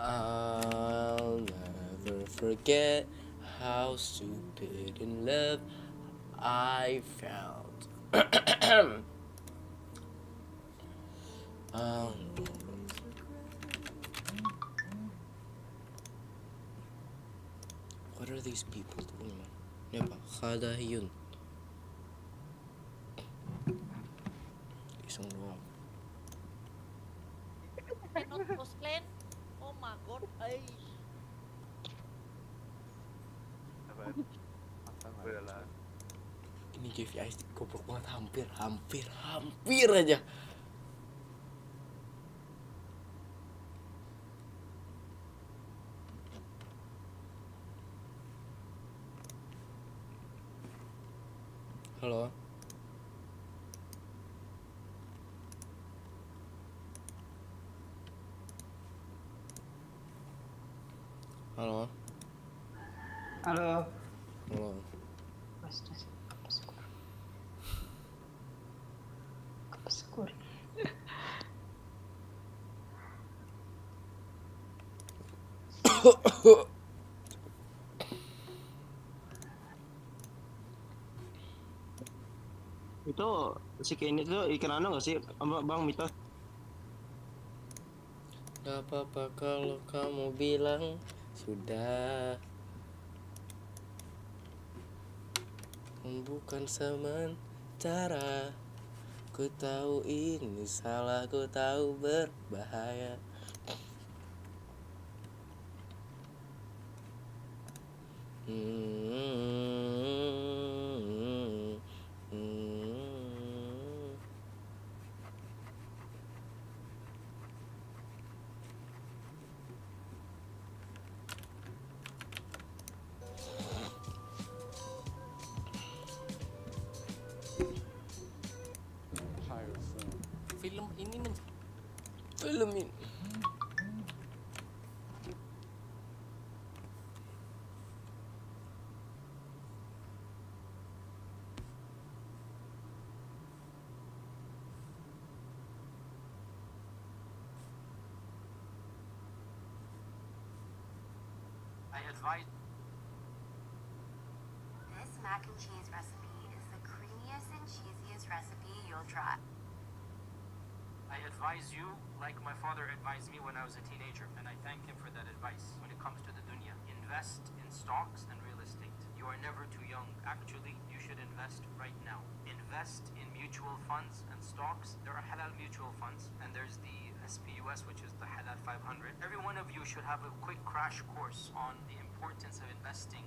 I'll never forget how stupid in love I felt. What are these people doing? Ini apa? Khadahiyun. Iseng doang. Cannot post plan. Oh my god, Ini GVI goblok banget, hampir aja. Halo. Halo. Halo. Halo. Kepesekur. Itu si Kenny itu ikan anu nggak sih, Bang Mitos? Gak apa-apa kalau kamu bilang sudah. Bukan sementara. Ku tahu ini salah, ku tahu berbahaya. Film ini I advise This mac and cheese recipe is the creamiest and cheesiest recipe you'll try. I advise you like my father advised me when I was a teenager, and I thank him for that advice. When it comes to the dunya, invest in stocks and real estate. You are never too young. Actually, you should invest right now. Invest in mutual funds and stocks. There are halal mutual funds, and there's the SPUS, which is the halal 500. Every one of you should have a quick crash course on the importance of investing.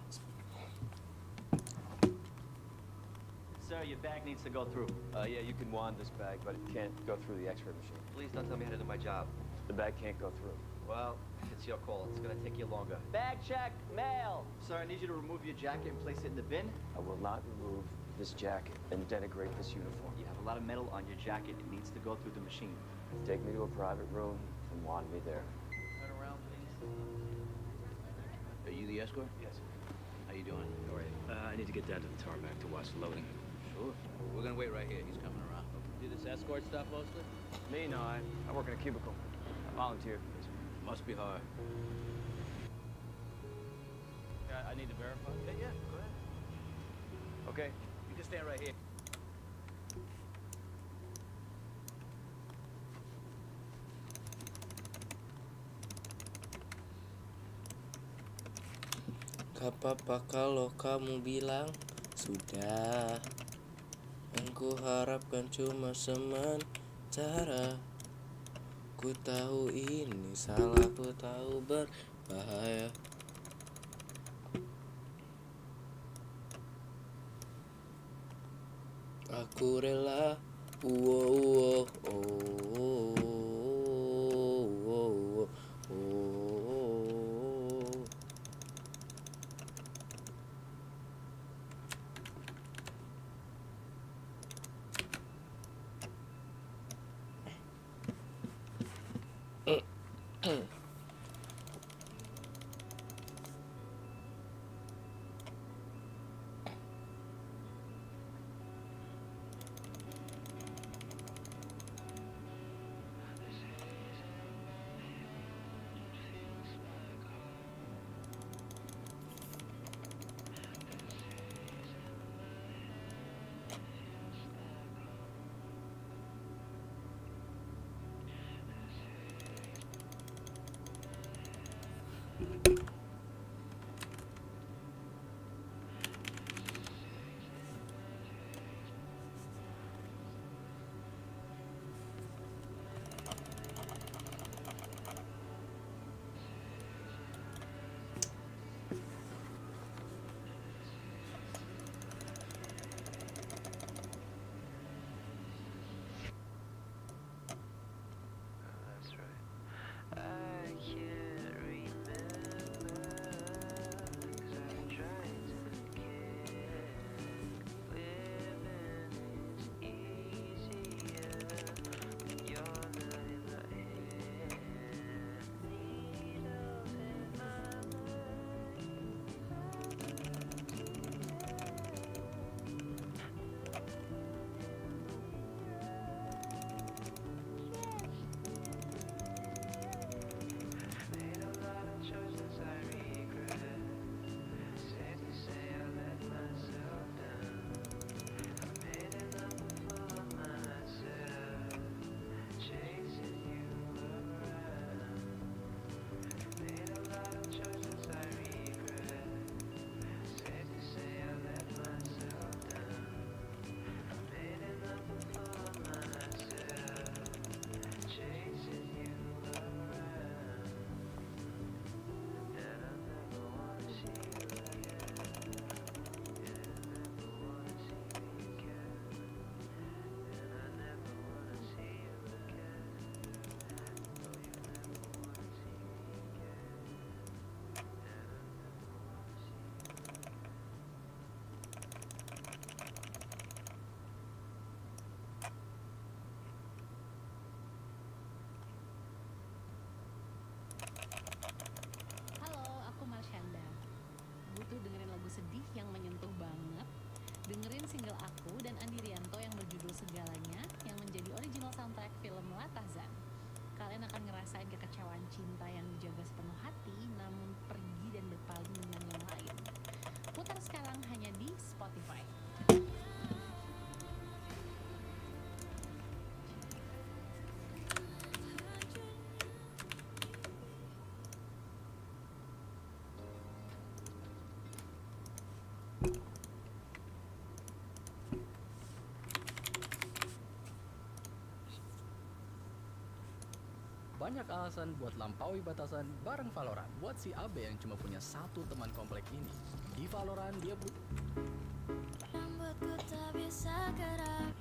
Sir, your bag needs to go through. Yeah, you can wand this bag, but it can't go through the X-ray machine. Please don't tell me how to do my job. The bag can't go through. Well, it's your call. It's gonna take you longer. Bag check, mail. Sir, I need you to remove your jacket and place it in the bin. I will not remove this jacket and denigrate this uniform. You have a lot of metal on your jacket. It needs to go through the machine. Take me to a private room and wand me there. Turn around, please. Are you the escort? Yes. How you doing? All right. I need to get down to the tarmac to watch the loading. Sure. We're gonna wait right here. He's coming around. Do this escort stuff mostly? Me? No, I work in a cubicle. I volunteer. Must be hard. Yeah, I need to verify. Yeah, go ahead. Okay. You can stand right here. Gak apa-apa kalau kamu bilang sudah. Yang ku harapkan cuma sementara. Ku tahu ini salah, ku tahu berbahaya. Aku rela, oh. sedih yang menyentuh banget. Dengerin single aku dan Andi Rianto yang berjudul Segalanya yang menjadi original soundtrack film Latazan. Kalian akan ngerasain kekecewaan cinta yang dijaga sepenuh hati namun pergi dan berpaling dengan yang lain. Putar sekarang hanya di Spotify. Banyak alasan buat lampaui batasan bareng Valorant. Buat si AB yang cuma punya satu teman komplek ini. Di Valorant dia Membuatku tak bisa gerak.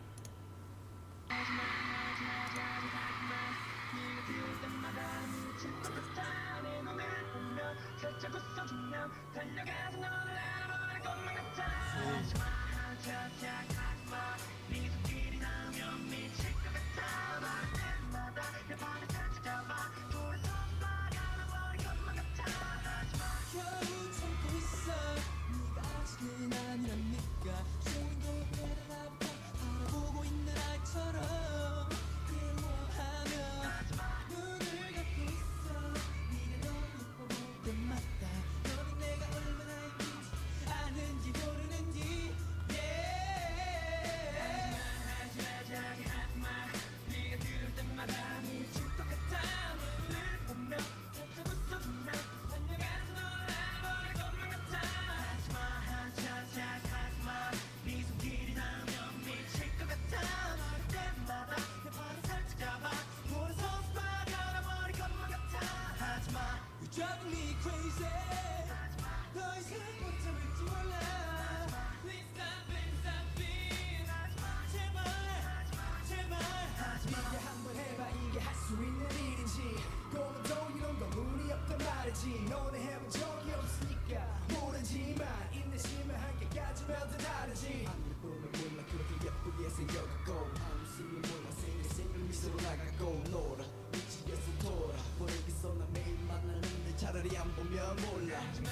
너는 해본 적이 없으니까 모르지만 인내심을 한계까지면 더 다르지 하늘 보면 몰라 그렇게 예쁘게 생겨가고 아무쓰면 몰라 생일 미소로 나가고 놀아 위치에서 돌아 버리겠어 나 매일 만나는데 차라리 안 보면 몰라 하지마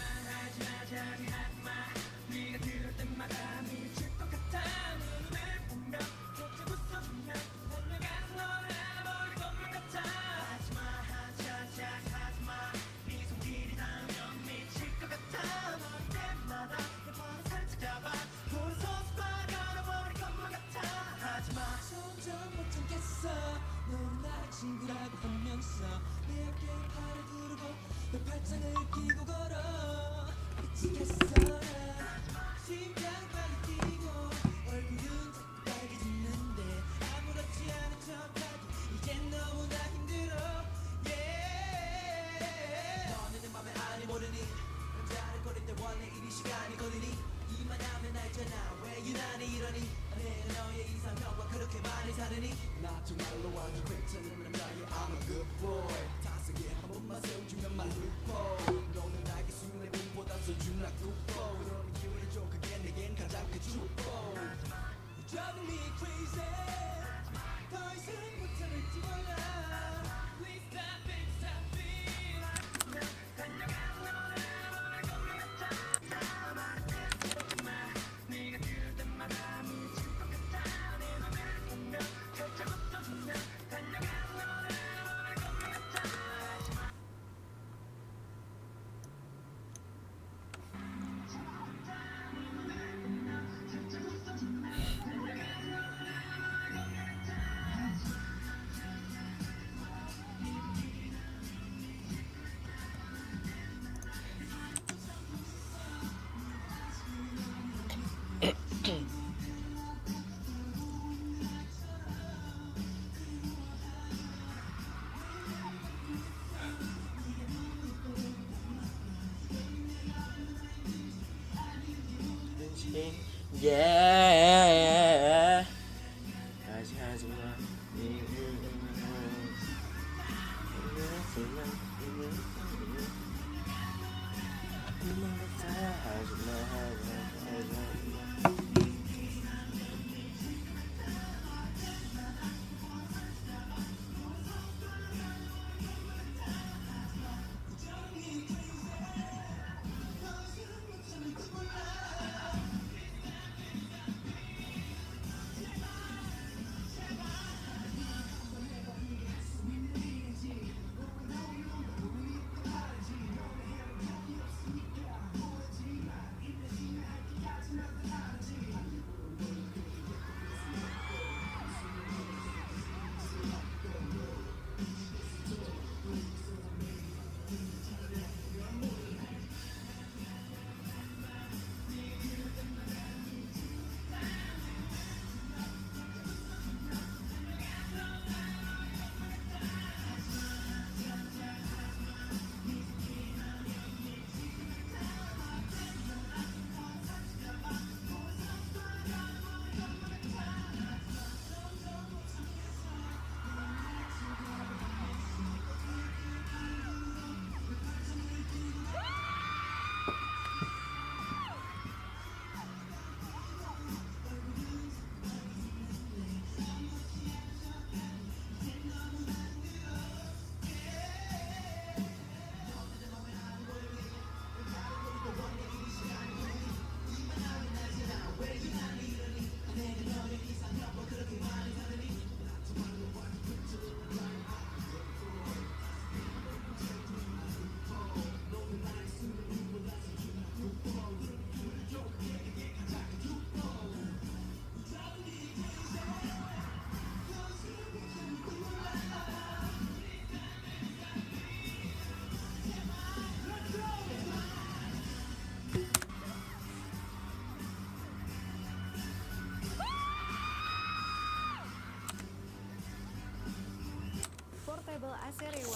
네가 들을 때마다 미칠 것 같아 눈을 보면 걷자고 써주면 달려가서 너를 알아버릴 것만 같아 하지마 넌 나를 친구라고 하면서 내 어깨에 팔을 두르고 내 팔짱을 끼고 걸어 미치겠어 난 심장 빨리 뛰고 얼굴은 자꾸 빨개지는데 아무렇지 않은 척하기 이젠 너무나 힘들어 너는 내 맘에 아니 모르니 혼자를 거릴 때 원래 이리 시간이 걸리니 이만하면 알잖아 왜 유난히 이러니 내가 너의 이상형과 그렇게 많이 다르니 나 정말로 아주 괜찮은 남자의 I'm a good boy 다섯에 한 번만 세워주면 my loophole 너는 나에게 순간의 꿈보다 소중한 굿보 그런 기회를 줘 그게 내겐 가장 큰 축복 You're driving me crazy 더 이상 못 참을지 몰라 Please stop it, stop it 달려가서 너를 알아버릴 것만 같아 네가 들을 때마다 미칠 것 같아 내 맘을 보면 걷자고 써주면 달려가서 너를 알아버릴 것만 같아 Yeah.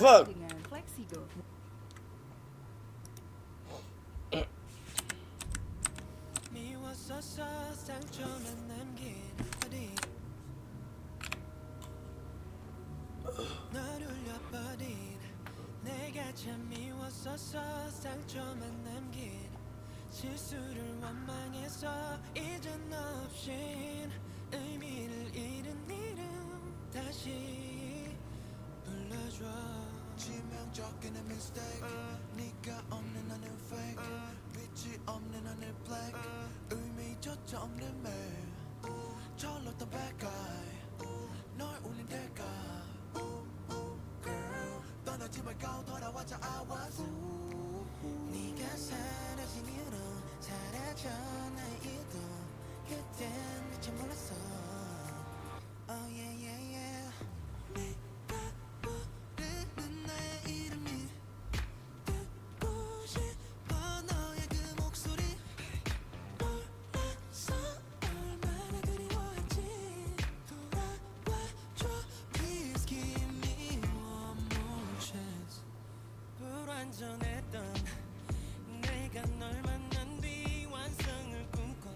fuck? dengan Flexigo. 내가 참 미웠었어 상처만 남긴 실수를 원망해서 이젠 없인 의미를 잃은 이름 다시 불러줘 치명적인 내 mistake 네가 없는 나는 fake 빛이 없는 하늘 black 의미조차 없는 매일 철렀던 bad guy 널 울린 대가 떠나지 말고 돌아와줘 I was 네가 사라진 이후로 사라져 나의 이도 그땐 미처 몰랐어 Oh yeah yeah yeah 네가 부르는 나의 이름이 듣고 싶어 너의 그 목소리 몰랐어 얼마나 그리워한지 돌아와줘 Please give me one more chance 불완전했던 내가 널 만난 뒤 완성을 꿈꿔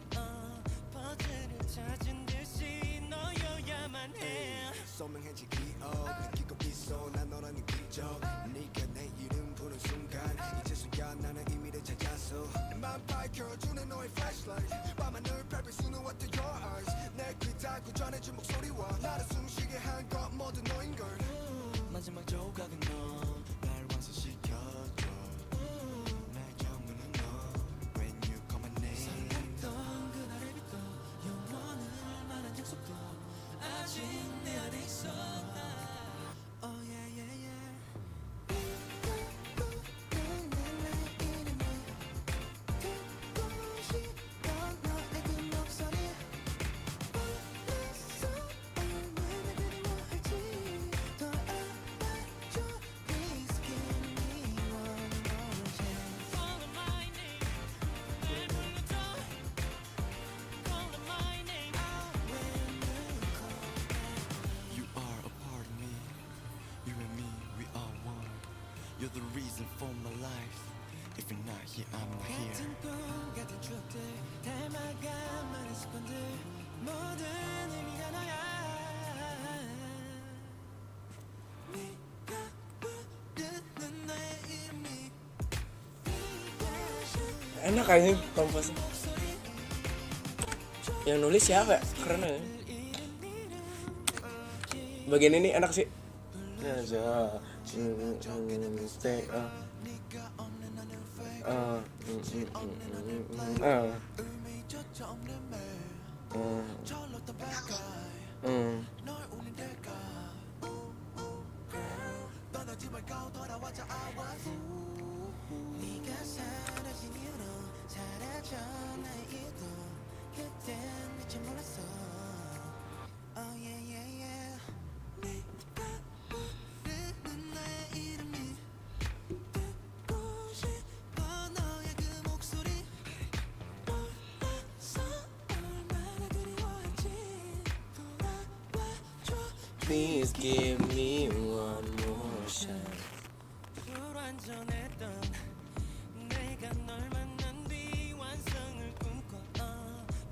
퍼즐을 찾은 듯이 너여야만 해 선명해진 기억 느끼고 있어 난 너라는 기적 네가 내 이름 부른 순간 이제서야 나는 의미를 찾았어 맘 밝혀주는 너의 flashlight 밤하늘 밟을 수는 what to your eyes 내 귀 닫고 전해준 목소리와 나를 숨쉬게 한 것 모두 너인걸 마지막 조각은 너날 완성시켜줘 날 영원한 너 When you call my name 설렜던 그날을 빚도 영원을 말한 약속도 아직 내 안에 있어 Oh yeah yeah yeah 부르는 나의 이름을 듣고 싶어 너의 그 목소리 몰랐어 얼마나 그리워할지 돌아와줘 Please give me one more chance Call my name 날 불러줘 Call my name When you call You are a part of me You and me, we are one You're the reason for my life If you're not here, I'm not here 같은 꿈, 같은 추억들 닮아가 많은 습관들 모든 의미가 너야 네가 부르는 나의 이름이 Enak aja komposnya. Yang nulis siapa ya? Keren ya. Bagian ini enak sih. Ya aja. Stay. 떠나지 말고 돌아와줘 I was 네가 사라진 이후로 사라져 나의 이도 그땐 미처 몰랐어 Oh yeah yeah yeah 네가 부르는 나의 이름이 듣고 싶어 너의 그 목소리 몰랐어 얼마나 그리워한지 돌아와줘 Please give me one more chance. 불완전했던 내가 널 만난 뒤 완성을 꿈꿔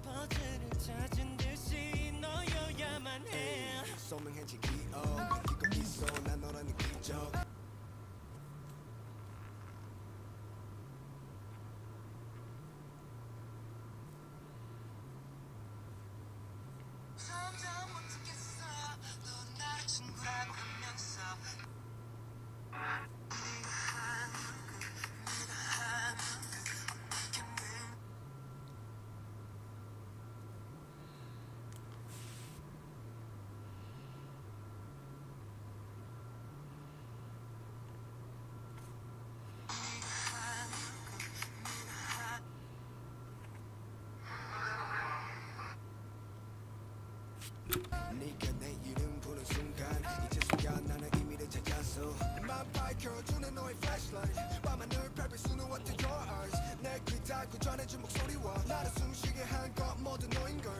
퍼즐을 찾은 듯이 너여야만 해 선명해진 기억 느끼고 있어 난 너라는 기적 점점 못하겠어 넌 나를 친구라고 하면서 네가 내 이름 부른 순간 이제서야 나는 의미를 찾았어 맘 밝혀주는 너의 flashlight 밤하늘 밟을 수는 what to your eyes 내 귀 닫고 전해준 목소리와 나를 숨쉬게 한 것 모두 너인걸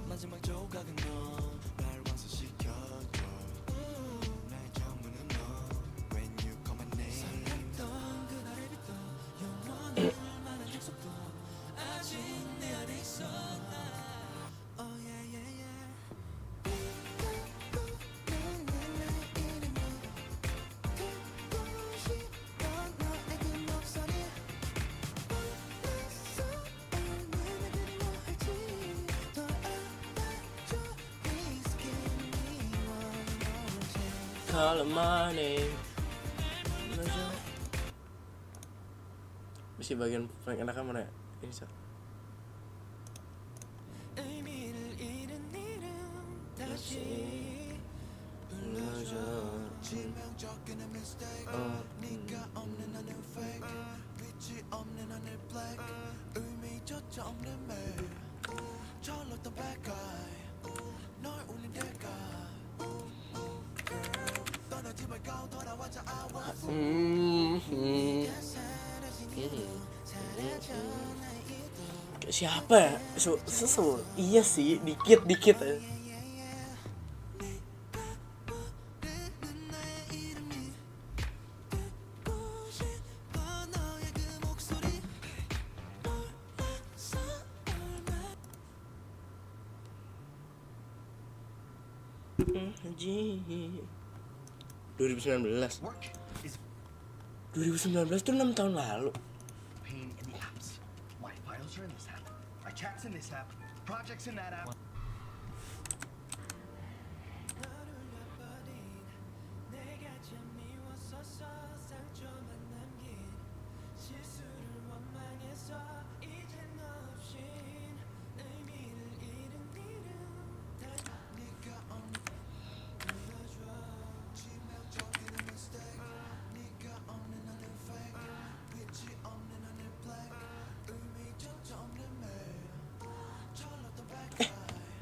마지막 조각은 너날 완성시켜줘 날 영원한 너 call my name. Masih bagian paling enaknya mana ya? Ini so. Siapa ya? Iya sih, dikit aja. Anjing. 2019 tuh 6 tahun lalu. Pain in the apps. My files are in this app. My chats in this app. Projects in that app.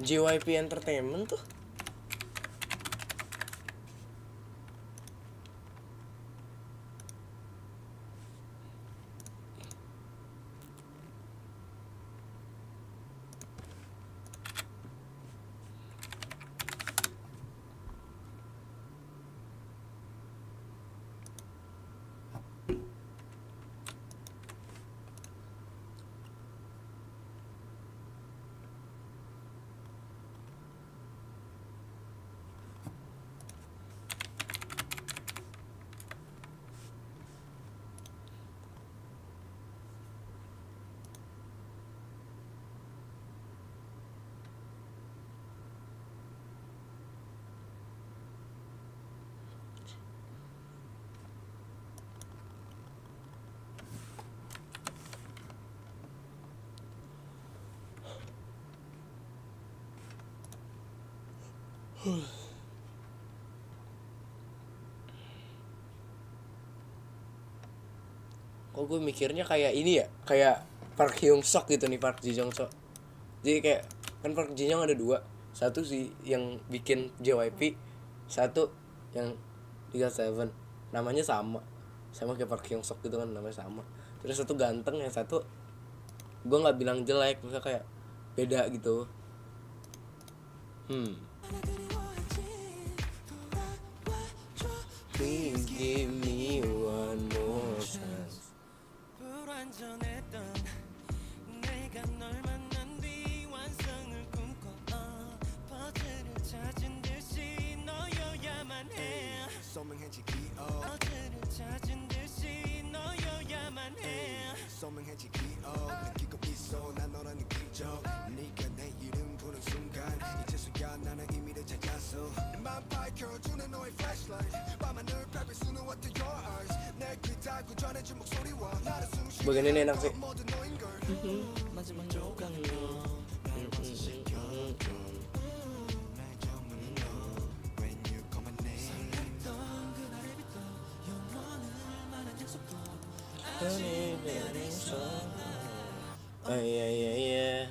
JYP Entertainment tuh. Kok gue mikirnya kayak ini ya, kayak Park Hyung Sok gitu nih, Park Ji Jong Sok. Jadi kayak kan Park Ji Jong ada dua, satu sih yang bikin JYP, satu yang Liga Seven, namanya sama kayak Park Hyung Sok gitu kan, namanya sama. Terus satu ganteng, yang satu gue nggak bilang jelek, misalnya kayak beda gitu. Please give me one more chance. Bagian ini enak sih. Iya.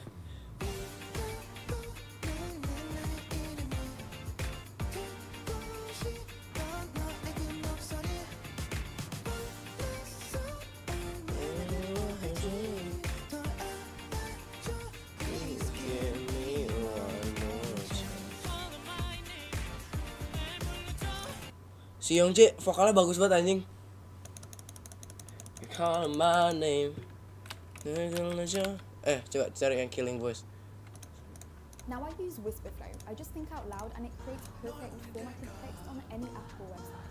Si Yongjae vokalnya bagus banget anjing. Call my name. Coba cari yang Killing Voice. Now I use Whisper Flow. I just think out loud and it creates perfect formatted text on any app or website.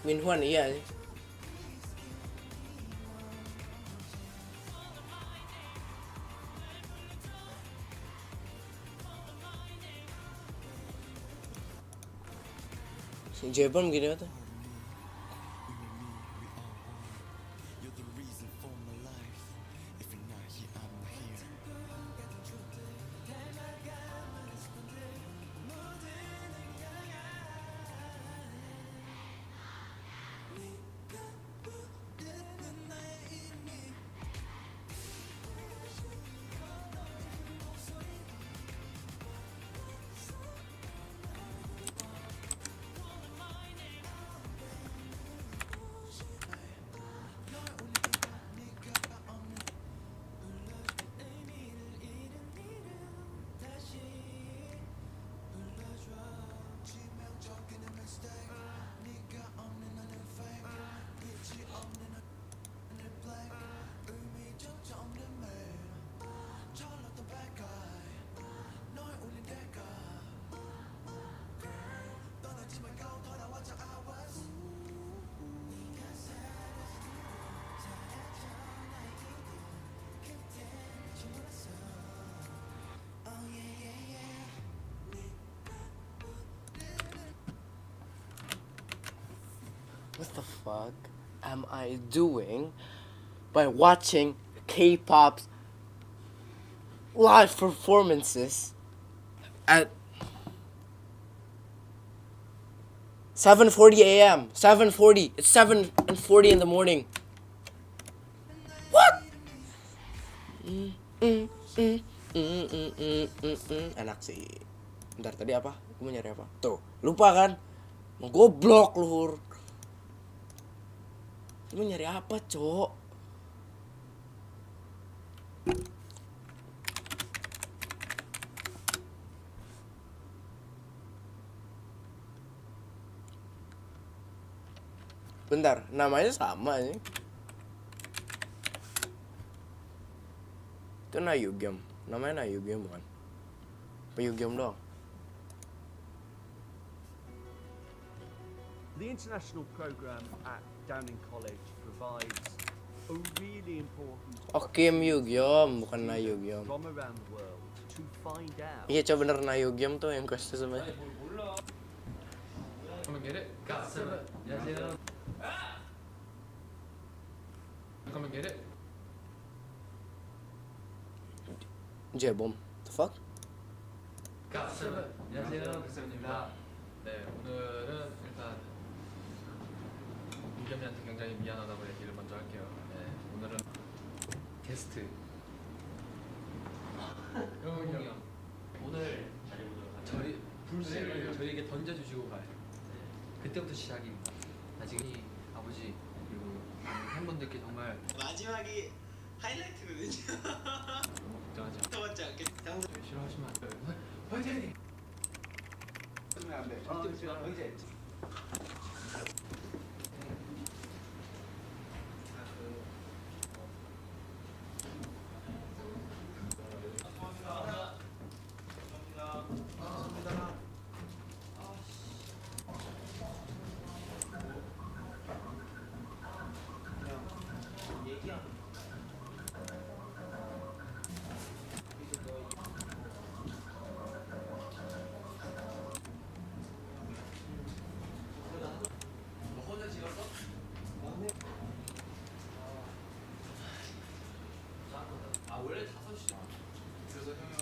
Minhwan iya sih. Si Jebon gini tuh. What the fuck am I doing by watching K-pop's live performances at 7:40 a.m. 7:40. It's 7:40 in the morning. What? Enak sih. Bentar, tadi apa? Gue mau nyari apa? Tuh, lupa kan? Mau goblok luhur. Lu nyari apa, Cok? Bentar, namanya sama sih. Itu Nayugyeom. Namanya Nayugyeom bukan? Apa Yugyeom doang? The international program at Downing College provides a really important Kim Yugyeom, bukan Nayugyeom. from around the world to find out. Iya, coba bener Nayugyeom tuh yang quest sebenarnya. Come and get it. Got seven. Yeah. Come and get it. Jebom. The fuck? got seven. 안녕하세요. 백세훈입니다. 네, 오늘은 일단 이겸이한테 굉장히 미안하다고 얘기를 먼저 할게요. 네, 오늘은 게스트 형이 형 오늘 저희 불씨를 저희에게 던져주시고 가요. 그때부터 시작입니다. 아직 이 아버지 그리고 팬분들께 정말 마지막이 하이라이트거든요. 걱정하지 마. 맞지 않게 싫어하시면 안 돼요. 화이팅! 안 돼. 언제? 원래 5시. 그래서 형이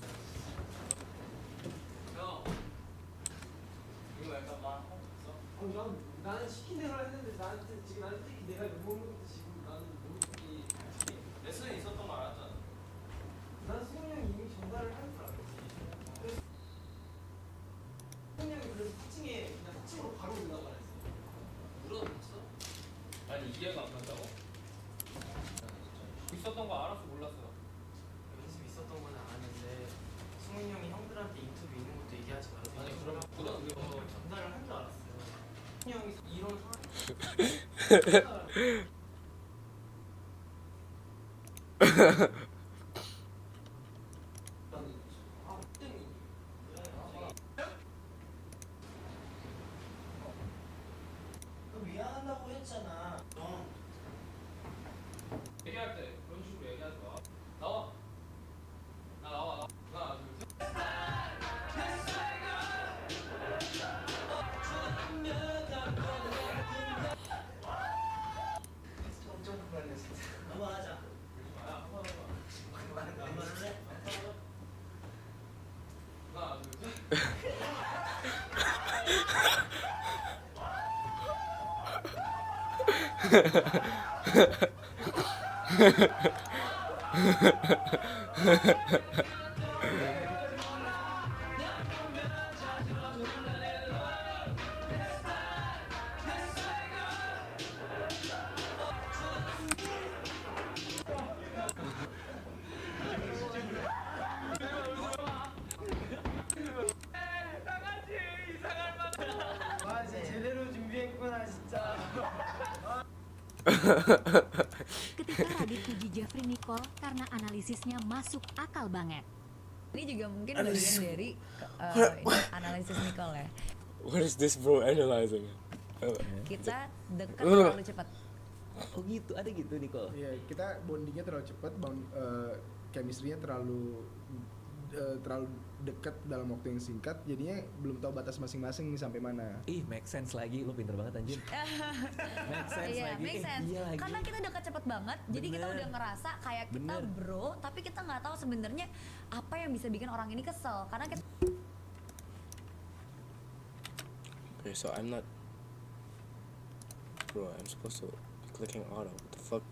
형 이거 약간 말 하고 있어? 나는 시킨 대로 했는데 나는 솔직히 내가 못 먹는 것도 지금 나는 모르겠지. 레슨에 있었던 거 알았잖아. 난 승훈이 형이 이미 전달을 할 줄 알았지. 승훈이 형이 그래서 4층에 그냥 4층으로 바로 올라가라 했어. 물어봤어? 아니 이해가 안 간다고? 있었던 거 알았어 몰랐어? 있었던 건 알았는데 승훈이 형이 형들한테 인터뷰 있는 것도 얘기하지 말아서 아니 그러면 그거 전달을 한 줄 알았어요. 승훈이 형이 이런 미안한다고 얘기할 때 그런 식으로 얘기하지 마. 나와. 나 나와. 하나, 둘, 셋. 엄청 불안해 진짜. 넘어가자. 그만할래? 하나, 둘, 셋. 아 진짜 제대로 준비했구나 진짜. Ketika Radit puji Jeffrey Nicole karena analisisnya masuk akal banget. Ini juga mungkin bagian dari analisis Nicole ya. What is this bro analyzing? Kita dekat terlalu cepat. Oh gitu, ada gitu Nicole? Iya, kita bondingnya terlalu cepat, chemistry-nya terlalu dekat dalam waktu yang singkat, jadinya belum tahu batas masing-masing nih sampai mana. Ih, make sense lagi, lu pinter banget anjir. Make sense Iya, lagi. make sense. Iya lagi. Karena kita dekat cepet banget, jadi kita udah ngerasa kayak kita bro, tapi kita nggak tahu sebenarnya apa yang bisa bikin orang ini kesel. Karena kita Okay, so I'm not. Bro, I'm supposed to be clicking auto. What the fuck?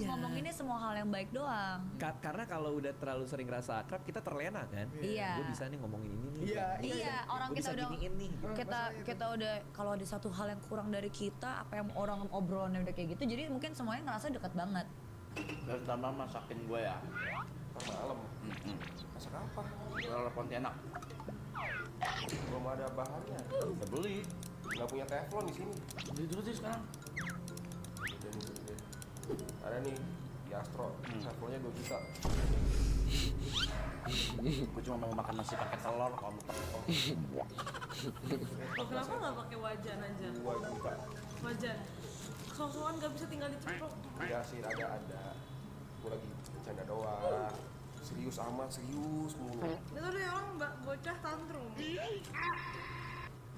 ngomonginnya semua hal yang baik doang. Karena kalau udah terlalu sering ngerasa akrab, kita terlena kan. Iya. Gue bisa nih ngomongin ini nih. Iya, orang Gua kita bisa udah giniin nih. kita udah kalau ada satu hal yang kurang dari kita, apa yang orang obrolannya udah kayak gitu, jadi mungkin semuanya ngerasa dekat banget. Dari tambah masakin gue ya. Malam. Masak apa? Lele Pontianak. Belum ada bahannya. Udah beli. Nggak punya teflon di sini. Beli dulu sih sekarang. Ada nih di Astro, teflonnya 2 juta. Gue cuma mau makan nasi pakai telur, kamu tepung. Kenapa nggak pakai wajan aja? 2 juta. Wajan. Sosokan nggak bisa tinggal diceplok. Enggak sih, ada. Gue lagi bercanda doang. Serius amat, serius mulu. Itu deh orang bocah tantrum.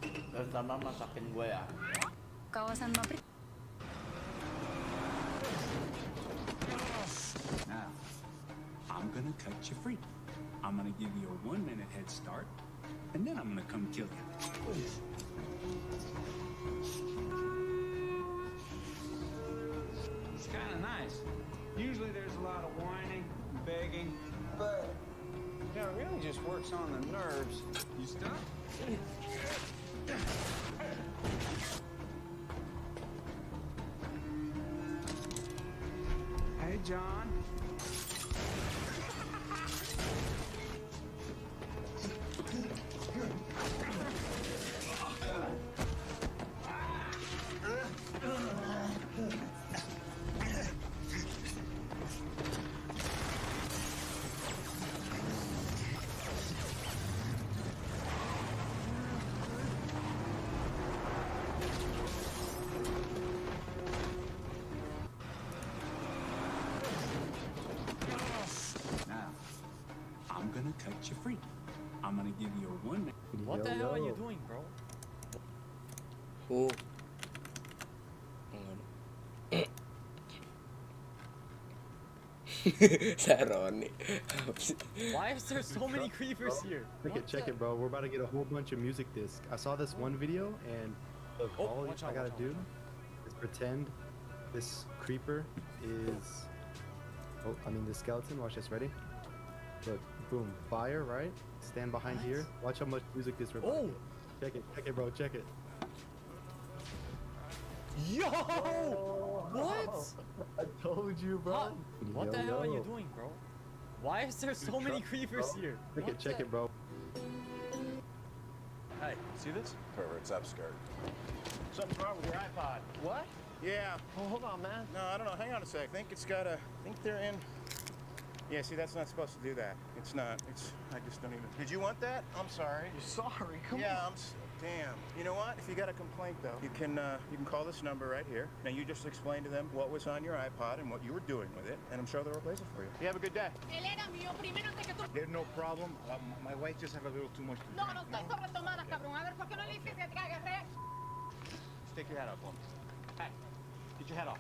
Dan tambah masakin gue ya. Kawasan pabrik. Now, I'm gonna cut you free. I'm gonna give you a 1-minute head start, and then I'm gonna come kill you. It's kind of nice. Usually there's a lot of whining and begging, but you know, it really just works on the nerves. You stop? Hey, John. Now, I'm gonna cut you free. I'm gonna give you a 1-minute. What the hell are you doing, bro? Oh. Saroni. Why is there so many creepers here? Check it, bro. We're about to get a whole bunch of music discs. I saw this one video, and look, all I gotta do is pretend this creeper is. Oh, I mean the skeleton. Watch this. Ready? Look, boom, fire, right? Stand behind here. Watch how much music this we're about to get. Check it, bro. Check it. Yo! What? I told you, bro. What the hell are you doing, bro? Why is there so many creepers here? Check it, bro. Hey, see this? Pervert's upskirt. Something's wrong with your iPod. What? Yeah. Well, hold on, man. No, I don't know. Hang on a sec. I think it's got a. I think they're in. Yeah, see, that's not supposed to do that. It's not. It's. I just don't even. Did you want that? I'm sorry. You're sorry. Come yeah, on. Damn. You know what? If you got a complaint though, you can call this number right here. Now you just explain to them what was on your iPod and what you were doing with it, and I'm sure they'll replace it for you. You have a good day. There's no problem. My wife just have a little too much to drink. Take your hat off, Plum. Hey, get your hat off.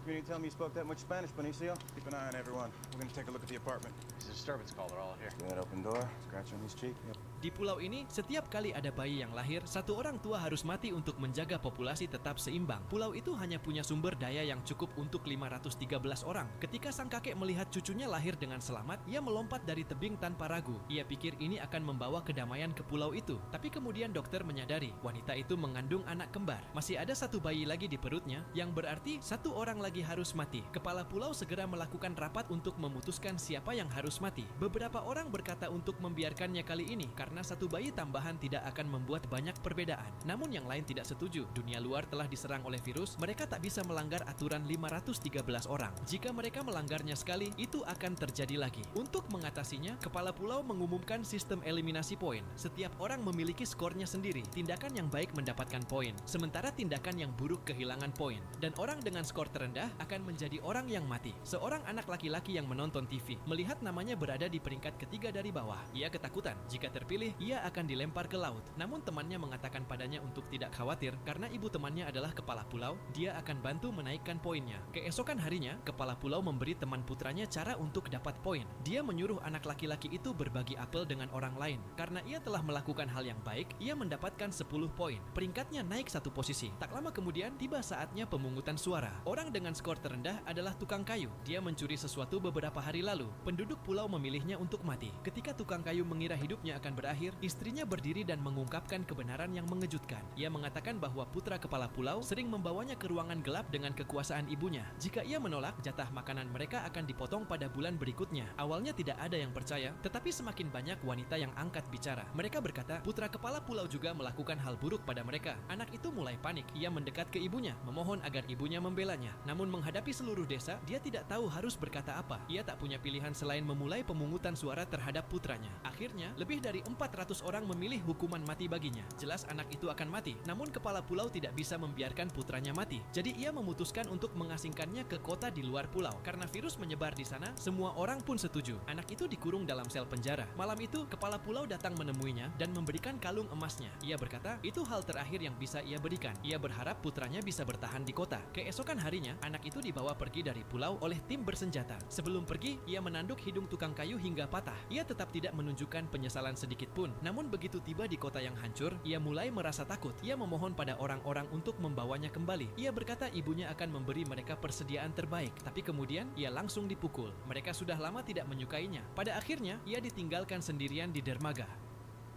Can you tell me you spoke that much Spanish, Benicio? Keep an eye on everyone. We're gonna take a look at the apartment. It's a disturbance call. They're all here. See that open door? Scratch on his cheek. Yep. Di pulau ini, setiap kali ada bayi yang lahir, satu orang tua harus mati untuk menjaga populasi tetap seimbang. Pulau itu hanya punya sumber daya yang cukup untuk 513 orang. Ketika sang kakek melihat cucunya lahir dengan selamat, ia melompat dari tebing tanpa ragu. Ia pikir ini akan membawa kedamaian ke pulau itu. Tapi kemudian dokter menyadari, wanita itu mengandung anak kembar. Masih ada satu bayi lagi di perutnya, yang berarti satu orang lagi harus mati. Kepala pulau segera melakukan rapat untuk memutuskan siapa yang harus mati. Beberapa orang berkata untuk membiarkannya kali ini, karena satu bayi tambahan tidak akan membuat banyak perbedaan. Namun yang lain tidak setuju. Dunia luar telah diserang oleh virus, mereka tak bisa melanggar aturan 513 orang. Jika mereka melanggarnya sekali, itu akan terjadi lagi. Untuk mengatasinya, kepala pulau mengumumkan sistem eliminasi poin. Setiap orang memiliki skornya sendiri. Tindakan yang baik mendapatkan poin, sementara tindakan yang buruk kehilangan poin. Dan orang dengan skor terendah akan menjadi orang yang mati. Seorang anak laki-laki yang menonton TV, melihat namanya berada di peringkat ketiga dari bawah. Ia ketakutan. Jika terpilih, ia akan dilempar ke laut. Namun temannya mengatakan padanya untuk tidak khawatir karena ibu temannya adalah kepala pulau, dia akan bantu menaikkan poinnya. Keesokan harinya, kepala pulau memberi teman putranya cara untuk dapat poin. Dia menyuruh anak laki-laki itu berbagi apel dengan orang lain. Karena ia telah melakukan hal yang baik, ia mendapatkan 10 poin. Peringkatnya naik satu posisi. Tak lama kemudian, tiba saatnya pemungutan suara. Orang dengan skor terendah adalah tukang kayu. Dia mencuri sesuatu beberapa hari lalu. Penduduk pulau memilihnya untuk mati. Ketika tukang kayu mengira hidupnya akan berakhir, istrinya berdiri dan mengungkapkan kebenaran yang mengejutkan. Ia mengatakan bahwa putra kepala pulau sering membawanya ke ruangan gelap dengan kekuasaan ibunya. Jika ia menolak, jatah makanan mereka akan dipotong pada bulan berikutnya. Awalnya tidak ada yang percaya, tetapi semakin banyak wanita yang angkat bicara. Mereka berkata, putra kepala pulau juga melakukan hal buruk pada mereka. Anak itu mulai panik. Ia mendekat ke ibunya, memohon agar ibunya membelanya. Namun menghadapi seluruh desa, dia tidak tahu harus berkata apa. Ia tak punya pilihan selain memulai pemungutan suara terhadap putranya. Akhirnya, lebih dari 400 orang memilih hukuman mati baginya. Jelas anak itu akan mati, namun kepala pulau tidak bisa membiarkan putranya mati. Jadi ia memutuskan untuk mengasingkannya ke kota di luar pulau. Karena virus menyebar di sana, semua orang pun setuju. Anak itu dikurung dalam sel penjara. Malam itu, kepala pulau datang menemuinya dan memberikan kalung emasnya. Ia berkata, itu hal terakhir yang bisa ia berikan. Ia berharap putranya bisa bertahan di kota. Keesokan harinya, anak itu dibawa pergi dari pulau oleh tim bersenjata. Sebelum pergi, ia menanduk hidung tukang kayu hingga patah. Ia tetap tidak menunjukkan penyesalan sedikit pun. Namun begitu tiba di kota yang hancur, ia mulai merasa takut. Ia memohon pada orang-orang untuk membawanya kembali. Ia berkata ibunya akan memberi mereka persediaan terbaik. Tapi kemudian, ia langsung dipukul. Mereka sudah lama tidak menyukainya. Pada akhirnya, ia ditinggalkan sendirian di dermaga.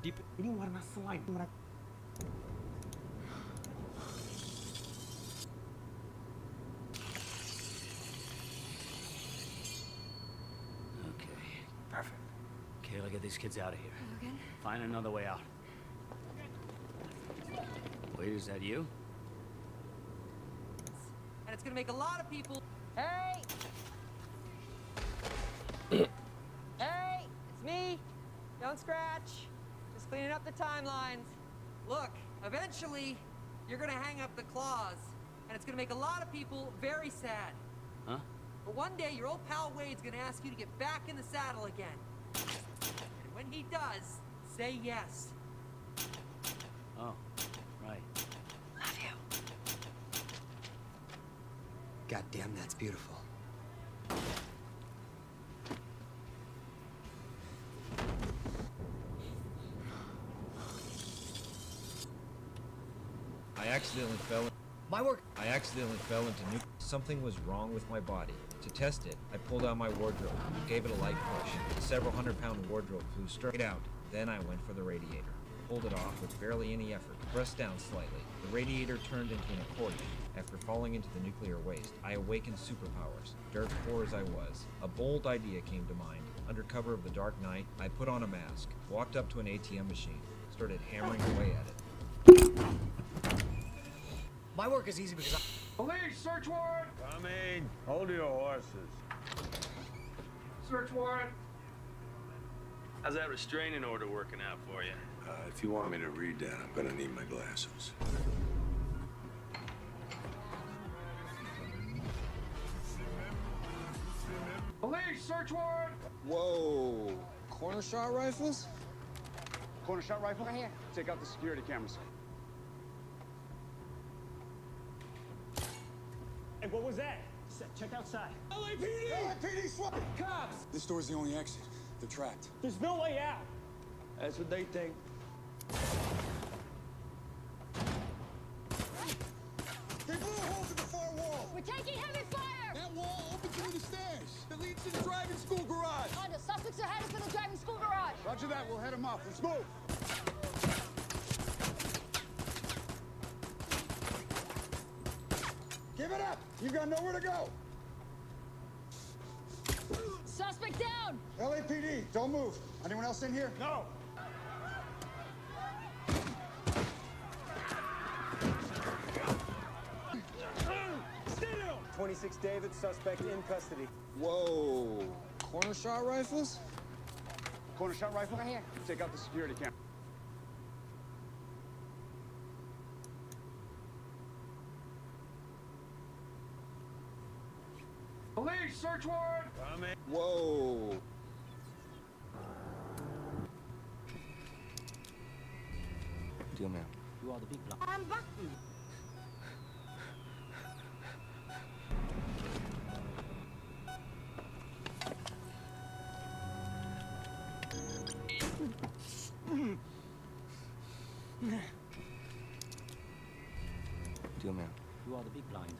Ini warna slime mereka. Perfect. Okay, let's get these kids out of here. Okay. Find another way out. Wait, is that you? And it's gonna make a lot of people. Hey! Hey! It's me! Don't scratch. Just cleaning up the timelines. Look, eventually, you're gonna hang up the claws. And it's gonna make a lot of people very sad. Huh? But one day, your old pal Wade's gonna ask you to get back in the saddle again. And when he does, say yes. Oh, right. Love you. God damn, that's beautiful. I accidentally fell into new. Something was wrong with my body. To test it, I pulled out my wardrobe, gave it a light push. The several hundred-pound wardrobe flew straight out. Then I went for the radiator. Pulled it off with barely any effort, pressed down slightly. The radiator turned into an accordion. After falling into the nuclear waste, I awakened superpowers. Dirt poor as I was, a bold idea came to mind. Under cover of the dark night, I put on a mask, walked up to an ATM machine, started hammering away at it. My work is easy because I... Police, search warrant! Coming. Hold your horses. Search warrant. How's that restraining order working out for you? If you want me to read that, I'm gonna need my glasses. Police, search warrant! Whoa. Corner shot rifles? Corner shot rifle? Right here. Take out the security cameras. Hey, what was that? Check outside. LAPD! LAPD SWAT! Cops! This door's the only exit. They're trapped. There's no way out. That's what they think. They blew a hole through the far wall. We're taking heavy fire! That wall opens into the stairs. That leads to the driving school garage. On the suspects are headed for the driving school garage. Roger that. We'll head them off. Let's move. Give it up. You've got nowhere to go. Suspect down! LAPD, don't move. Anyone else in here? No. 26 David, suspect in custody. Whoa. Corner shot rifles? Corner shot rifle? Right here. Take out the security camera. Police, search warrant! Whoa. Deal man. You are the big block. I'm back. Deal man. You are the big blind.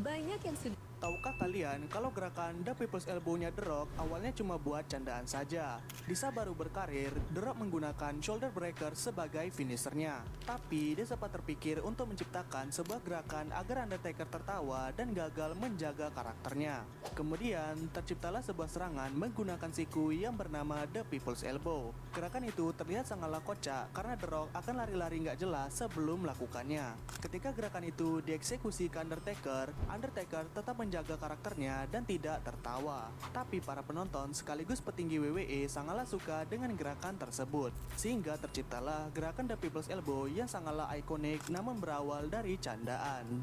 Banyak yang sudah... Tahukah kalian kalau gerakan The People's Elbow-nya The Rock awalnya cuma buat candaan saja? Di saat baru berkarir, The Rock menggunakan shoulder breaker sebagai finishernya. Tapi dia sempat terpikir untuk menciptakan sebuah gerakan agar Undertaker tertawa dan gagal menjaga karakternya. Kemudian terciptalah sebuah serangan menggunakan siku yang bernama The People's Elbow. Gerakan itu terlihat sangatlah kocak karena The Rock akan lari-lari nggak jelas sebelum melakukannya. Ketika gerakan itu dieksekusi ke Undertaker, Undertaker tetap menjaga karakternya dan tidak tertawa. Tapi para penonton sekaligus petinggi WWE sangatlah suka dengan gerakan tersebut, sehingga terciptalah gerakan The People's Elbow yang sangatlah ikonik namun berawal dari candaan.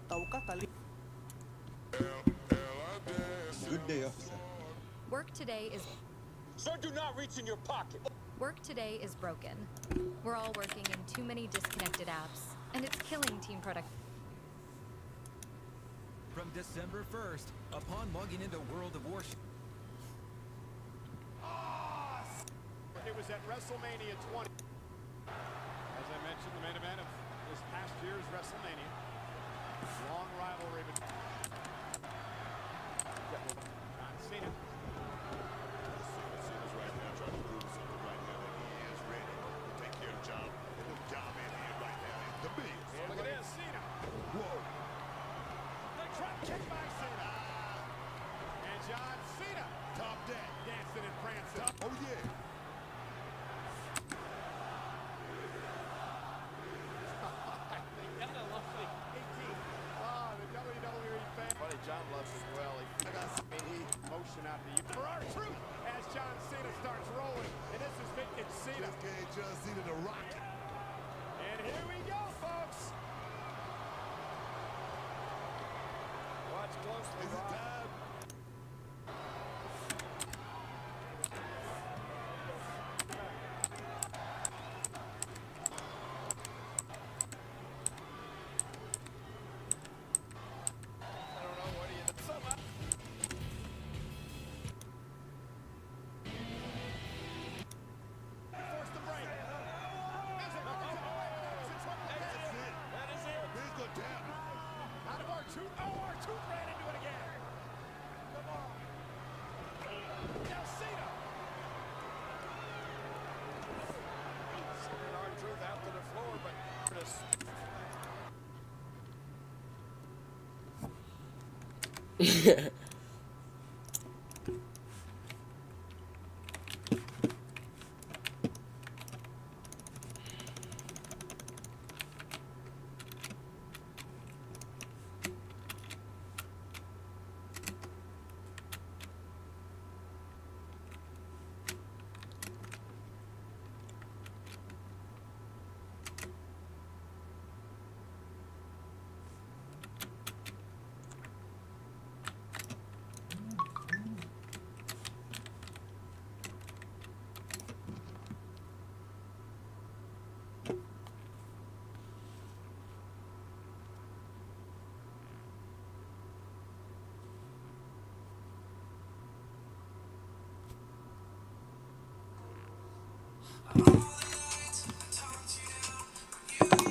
Tahukah kalian? Good day, officer. Work today is... Sir, do not reach in your pocket. Work today is broken. We're all working in too many disconnected apps, and it's killing team productivity. From December 1st, upon logging into World of Warship. It was at WrestleMania 20. As I mentioned, the main event of this past year's WrestleMania. Long rivalry between John Cena. Cena's right now trying to prove something right now that he is ready to take care of John. And look, John man here right now is the biggest. Look at this, Cena. Whoa. The drop kick by Cena. And John Cena. Top deck. Dancing and prancing. Oh, yeah. The WWE fan. Buddy, John loves as well. He motion out to you. For our truth, as John Cena starts rolling. And this is vintage Cena. Just gave John Cena the rocket. And here we go, folks. Watch closely. Is it time? R-Truth ran into it again. Come on. Now Cena. Sending R-Truth out to the floor, but